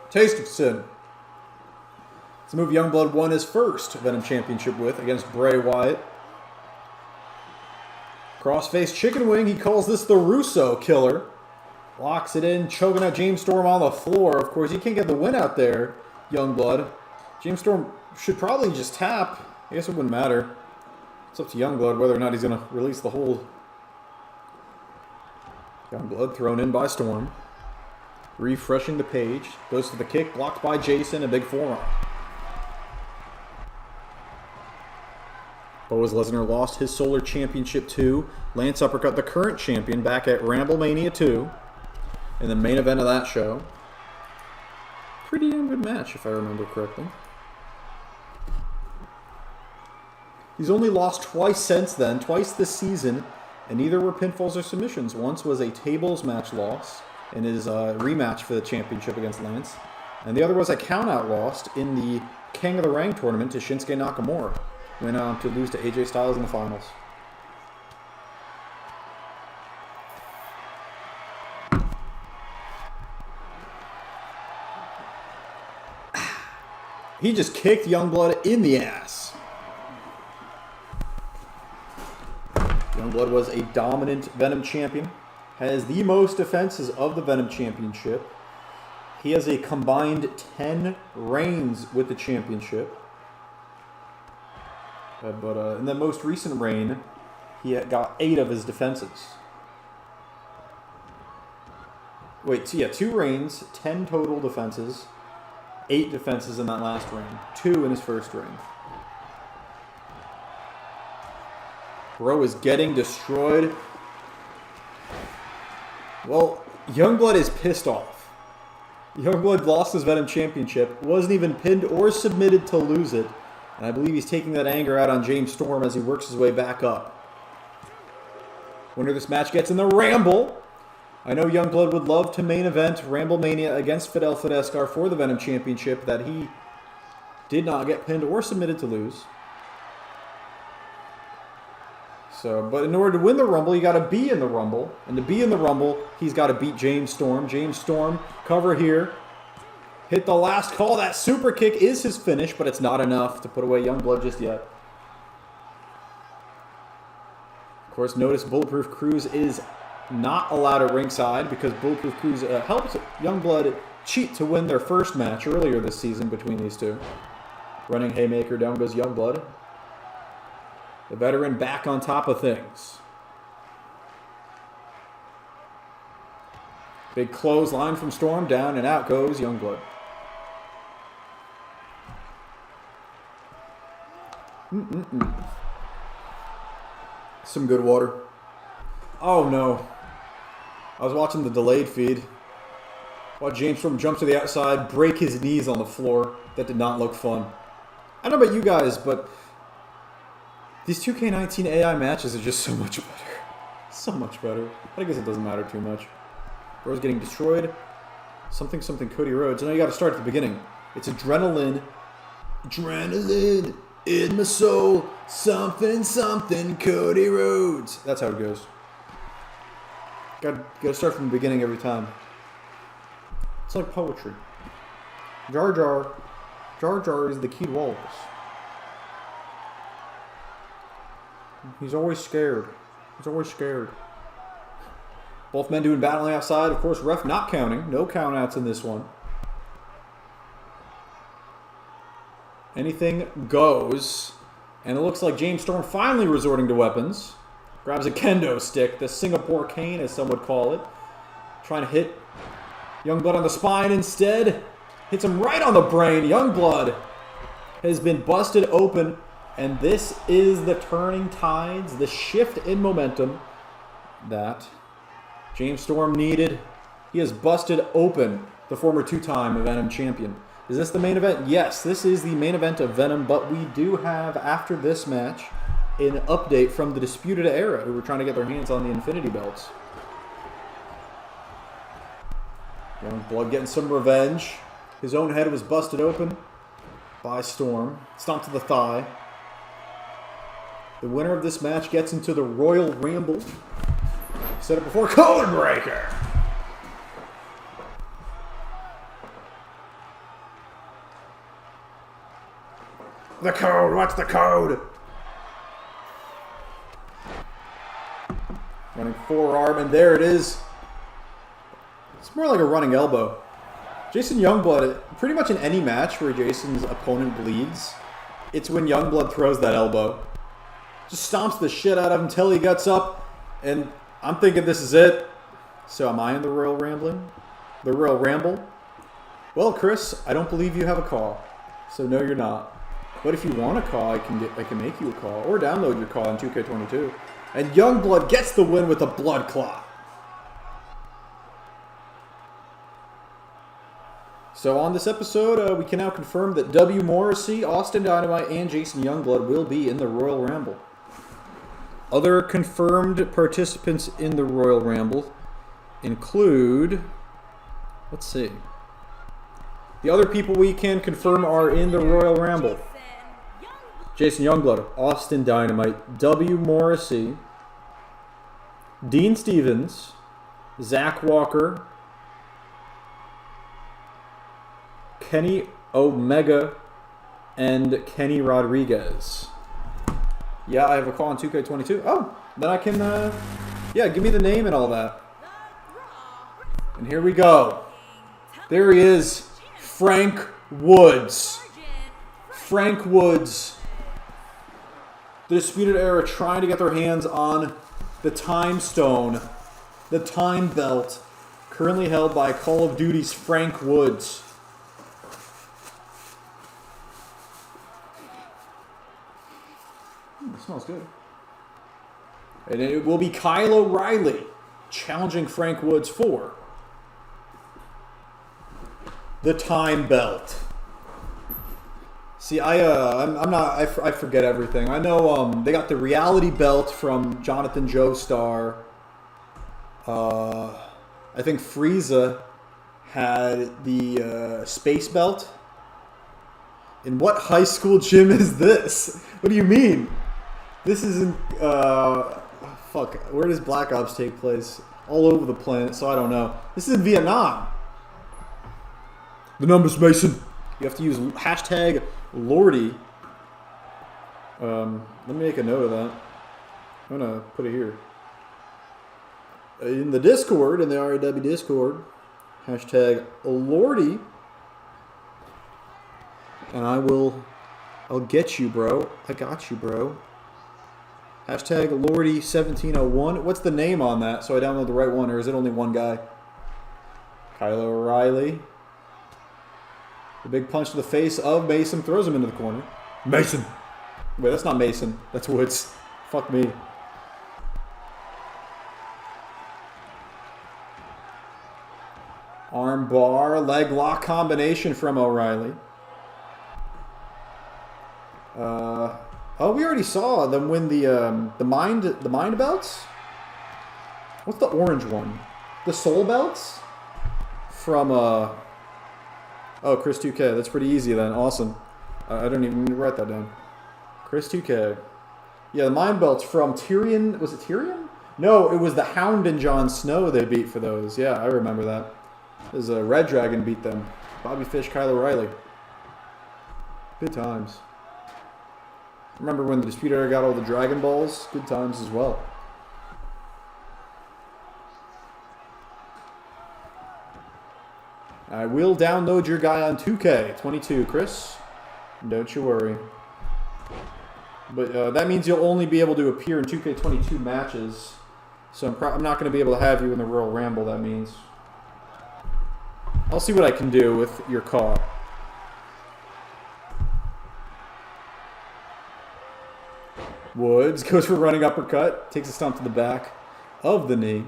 Taste of sin. It's a move Youngblood won his first Venom Championship with against Bray Wyatt. Crossface chicken wing, he calls this the Russo killer. Locks it in, choking out James Storm on the floor. Of course, you can't get the win out there, Youngblood. James Storm should probably just tap. I guess it wouldn't matter. It's up to Youngblood whether or not he's going to release the hold. Youngblood thrown in by Storm. Refreshing the page. Goes to the kick, blocked by Jason, a big forearm. Boaz Lesnar lost his Solar Championship to Lance Uppercut, the current champion, back at Ramble Mania 2 in the main event of that show. Pretty damn good match, if I remember correctly. He's only lost twice since then, twice this season, and neither were pinfalls or submissions. Once was a tables match loss in his rematch for the championship against Lance, and the other was a countout loss in the King of the Ring tournament to Shinsuke Nakamura. Went on to lose to AJ Styles in the finals. He just kicked Youngblood in the ass. Youngblood was a dominant Venom champion. Has the most defenses of the Venom championship. He has a combined 10 reigns with the championship. But in the most recent reign, he had got 8 of his defenses. Wait, yeah, 2 reigns, 10 total defenses, 8 defenses in that last reign, 2 in his first reign. Bro is getting destroyed. Well, Youngblood is pissed off. Youngblood lost his Venom Championship, wasn't even pinned or submitted to lose it. And I believe he's taking that anger out on James Storm as he works his way back up. Winner of this match gets in the Ramble. I know Youngblood would love to main event Ramble Mania against Fidel Fidescar for the Venom Championship that he did not get pinned or submitted to lose. But in order to win the Rumble, you got to be in the Rumble. And to be in the Rumble, he's got to beat James Storm. James Storm, cover here. Hit the last call. That super kick is his finish, but it's not enough to put away Youngblood just yet. Of course, notice Bulletproof Cruise is not allowed at ringside because Bulletproof Cruise helped Youngblood cheat to win their first match earlier this season between these two. Running haymaker, down goes Youngblood. The veteran back on top of things. Big clothesline from Storm, down and out goes Youngblood. Some good water. Oh no. I was watching the delayed feed. Watch James Storm jump to the outside, break his knees on the floor. That did not look fun. I don't know about you guys, but these 2K19 AI matches are just so much better. So much better. I guess it doesn't matter too much. Bro's getting destroyed. Something Cody Rhodes. And now you got to start at the beginning. It's adrenaline. Adrenaline in my soul. Something Cody Rhodes. That's how it goes. Got to start from the beginning every time. It's like poetry. Jar Jar is the key to all of this. He's always scared. Both men doing battling outside. Of course, ref not counting. No countouts in this one. Anything goes. And it looks like James Storm finally resorting to weapons. Grabs a kendo stick. The Singapore cane, as some would call it. Trying to hit Youngblood on the spine instead. Hits him right on the brain. Youngblood has been busted open. And this is the turning tides, the shift in momentum that James Storm needed. He has busted open the former 2-time Venom champion. Is this the main event? Yes, this is the main event of Venom, but we do have, after this match, an update from the Disputed Era, who were trying to get their hands on the Infinity Belts. Youngblood getting some revenge. His own head was busted open by Storm. Stomped to the thigh. The winner of this match gets into the Royal Ramble. Said it before, Code Breaker. The code. What's the code? Running forearm, and there it is. It's more like a running elbow. Jason Youngblood, pretty much in any match where Jason's opponent bleeds, it's when Youngblood throws that elbow. Just stomps the shit out of him until he gets up, and I'm thinking this is it. So am I in the Royal Rambling? The Royal Ramble? Well, Chris, I don't believe you have a call. So no, you're not. But if you want a call, I can make you a call. Or download your call in 2K22. And Youngblood gets the win with a blood clot. So on this episode, we can now confirm that W. Morrissey, Austin Dynamite, and Jason Youngblood will be in the Royal Ramble. Other confirmed participants in the Royal Ramble include... Let's see. The other people we can confirm are in the Royal Ramble. Jason Youngblood, Austin Dynamite, W. Morrissey, Dean Stevens, Zach Walker, Kenny Omega, and Kenny Rodriguez. Yeah, I have a call on 2K22. Oh, then I can, yeah, give me the name and all that. And here we go. There he is, Frank Woods. Frank Woods. The Disputed Era trying to get their hands on the Time Stone, the Time Belt, currently held by Call of Duty's Frank Woods. It smells good. And it will be Kyle O'Reilly challenging Frank Woods for the Time Belt. See, I forget everything. I know they got the reality belt from Jonathan Joestar. I think Frieza had the space belt. In what high school gym is this? What do you mean? This isn't, fuck, where does Black Ops take place? All over the planet, so I don't know. This is in Vietnam. The numbers, Mason. You have to use hashtag Lordy. Let me make a note of that. I'm going to put it here. In the Discord, in the RAW Discord, hashtag Lordy. And I'll get you, bro. I got you, bro. Hashtag Lordy1701. What's the name on that so I download the right one, or is it only one guy? Kyle O'Reilly. The big punch to the face of Mason throws him into the corner. Mason! Wait, that's not Mason. That's Woods. Fuck me. Arm bar, leg lock combination from O'Reilly. Oh, we already saw them win the mind belts. What's the orange one? The soul belts from Oh, Chris 2K. That's pretty easy then. Awesome. I don't even need to write that down. Chris 2K. Yeah, the mind belts from Tyrion. Was it Tyrion? No, it was the Hound and Jon Snow they beat for those. Yeah, I remember that. It was a Red Dragon beat them. Bobby Fish, Kyle O'Reilly. Good times. Remember when the Disputed Era got all the Dragon Balls? Good times as well. I will download your guy on 2K22, Chris. Don't you worry. But that means you'll only be able to appear in 2K22 matches. So I'm not going to be able to have you in the Royal Ramble, that means. I'll see what I can do with your call. Woods goes for running uppercut. Takes a stomp to the back of the knee.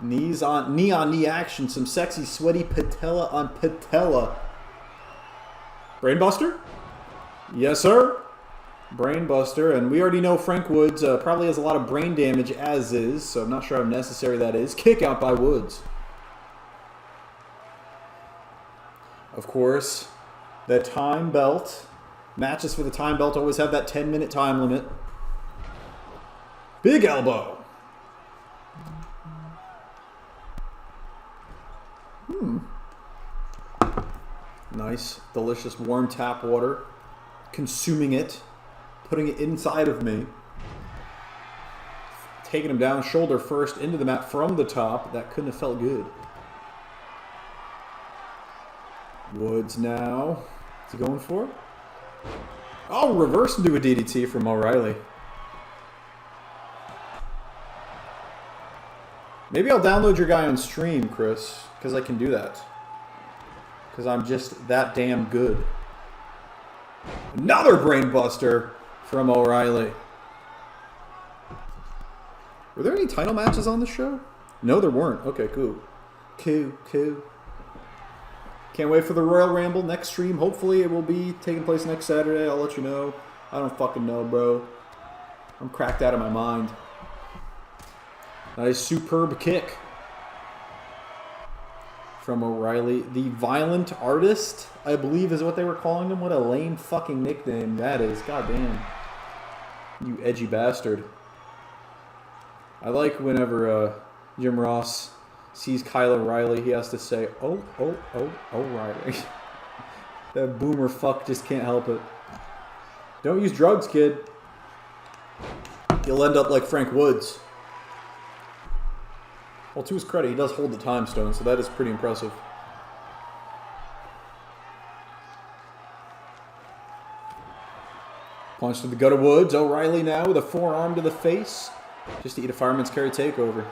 Knee on knee action. Some sexy, sweaty patella on patella. Brainbuster? Yes, sir. Brainbuster. And we already know Frank Woods probably has a lot of brain damage as is, so I'm not sure how necessary that is. Kick out by Woods. Of course, the time belt. Matches for the time belt always have that 10-minute time limit. Big elbow. Nice, delicious warm tap water. Consuming it. Putting it inside of me. Taking him down shoulder first into the mat from the top. That couldn't have felt good. Woods now. What's he going for? Oh, reverse into a DDT from O'Reilly. Maybe I'll download your guy on stream, Chris, because I can do that. Because I'm just that damn good. Another brainbuster from O'Reilly. Were there any title matches on the show? No, there weren't. Okay, cool. Cool. Can't wait for the Royal Ramble next stream. Hopefully it will be taking place next Saturday. I'll let you know. I don't fucking know, bro. I'm cracked out of my mind. Nice superb kick from O'Reilly. The Violent Artist, I believe is what they were calling him. What a lame fucking nickname that is. God damn. You edgy bastard. I like whenever Jim Ross sees Kyle O'Reilly, he has to say, oh, O'Reilly. That boomer fuck just can't help it. Don't use drugs, kid. You'll end up like Frank Woods. Well, to his credit, he does hold the time stone, so that is pretty impressive. Punch to the gut of Woods. O'Reilly now with a forearm to the face. Just to eat a fireman's carry takeover.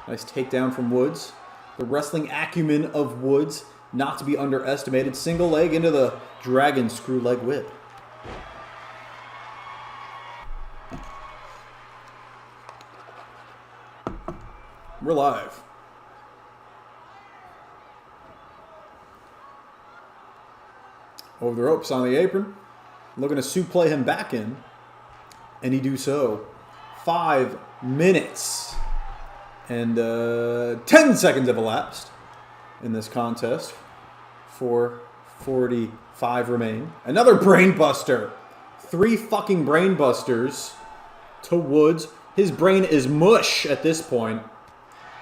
Nice takedown from Woods. The wrestling acumen of Woods, not to be underestimated. Single leg into the dragon screw leg whip. We're live. Over the ropes on the apron. Looking to suplex him back in. And he do so. 5 minutes. And 10 seconds have elapsed in this contest. 4:45 remain. Another brain buster. 3 fucking brain busters to Woods. His brain is mush at this point.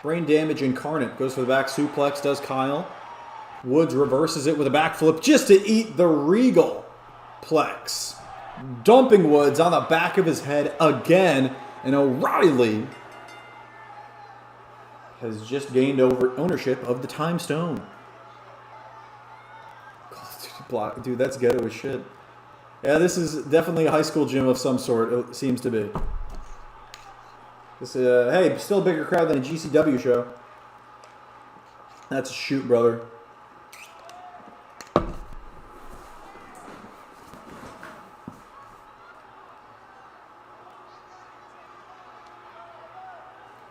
Brain damage incarnate. Goes for the back suplex, does Kyle. Woods reverses it with a backflip just to eat the Regal Plex. Dumping Woods on the back of his head again. And O'Reilly has just gained over ownership of the Time Stone. Dude, that's ghetto as shit. Yeah, this is definitely a high school gym of some sort, it seems to be. This, hey, still a bigger crowd than a GCW show. That's a shoot, brother.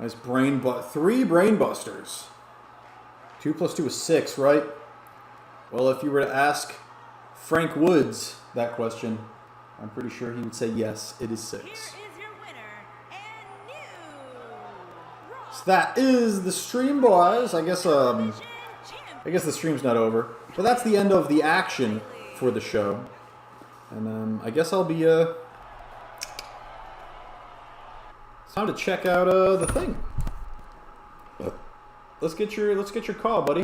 Nice 3 brain busters. 2 + 2 is 6, right? Well, if you were to ask Frank Woods that question, I'm pretty sure he would say yes, it is 6. Here is your winner and new So that is the stream, boys. I guess champion. the stream's not over. But that's the end of the action for the show. And I guess I'll be it's time to check out the thing. Let's get your call, buddy.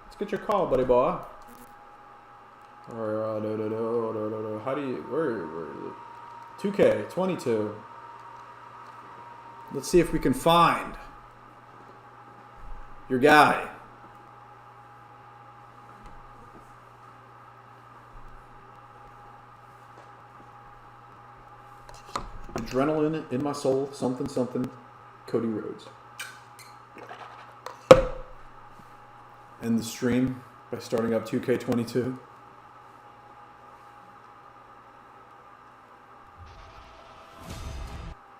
Let's get your call, buddy boy. Or no. How do you where is it? 2K22. Let's see if we can find your guy. Adrenaline in my soul, something, Cody Rhodes. End the stream by starting up 2K22.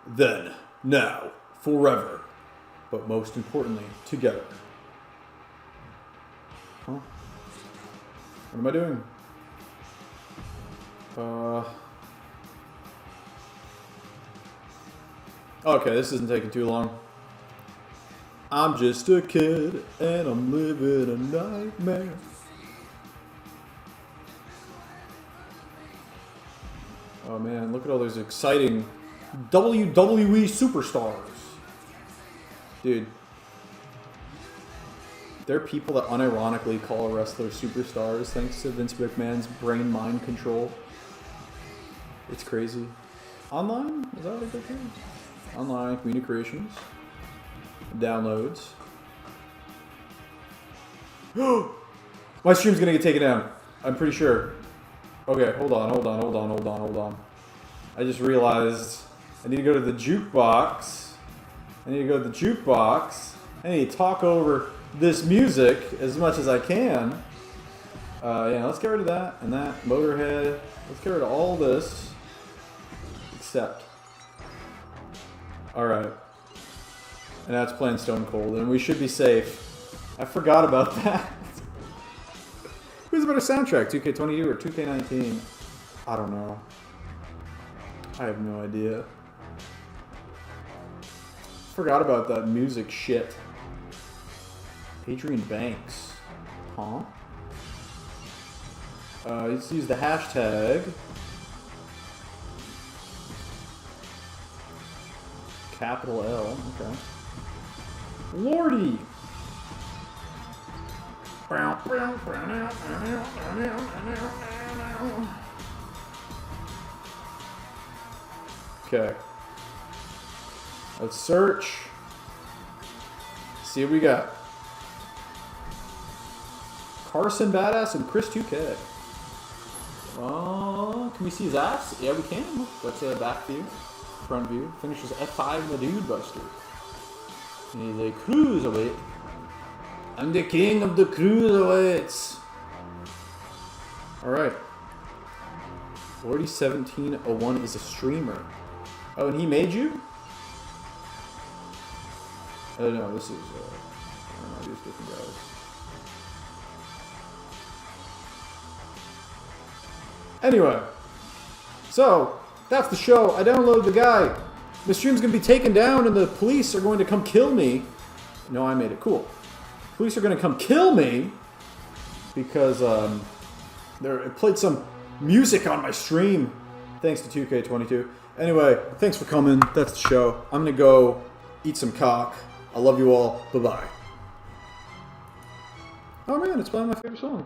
Then, now, forever, but most importantly, together. Huh? What am I doing? Okay, this isn't taking too long. I'm just a kid and I'm living a nightmare. Oh man, look at all those exciting WWE superstars. Dude. There are people that unironically call wrestlers superstars thanks to Vince McMahon's brain-mind control. It's crazy. Online? Is that what they do? Online community creations. Downloads. My stream's gonna get taken down. I'm pretty sure. Okay, hold on. I just realized I need to go to the jukebox. I need to talk over this music as much as I can. Yeah, let's get rid of that and that. Motorhead. Let's get rid of all this. Except. Alright. And that's playing Stone Cold. And we should be safe. I forgot about that. Who's a better soundtrack? 2K22 or 2K19? I don't know. I have no idea. Forgot about that music shit. Adrian Banks. Huh? Let's use the hashtag. Capital L. Okay. Lordy! Okay. Let's search. See what we got. Carson Badass and Chris 2K. Can we see his ass? Yeah, we can. That's a back view. Front view. Finishes F5 in the Dude Buster. He's a cruiserweight. I'm the king of the cruiserweights. Alright. 401701 is a streamer. Oh, and he made you? Oh no, this is I don't know, these different guys. Anyway. So, that's the show. I downloaded the guy. The stream's gonna be taken down and the police are going to come kill me. No, I made it. Cool. Police are going to come kill me because they played some music on my stream thanks to 2K22. Anyway, thanks for coming. That's the show. I'm going to go eat some cock. I love you all. Bye-bye. Oh man, it's playing my favorite song.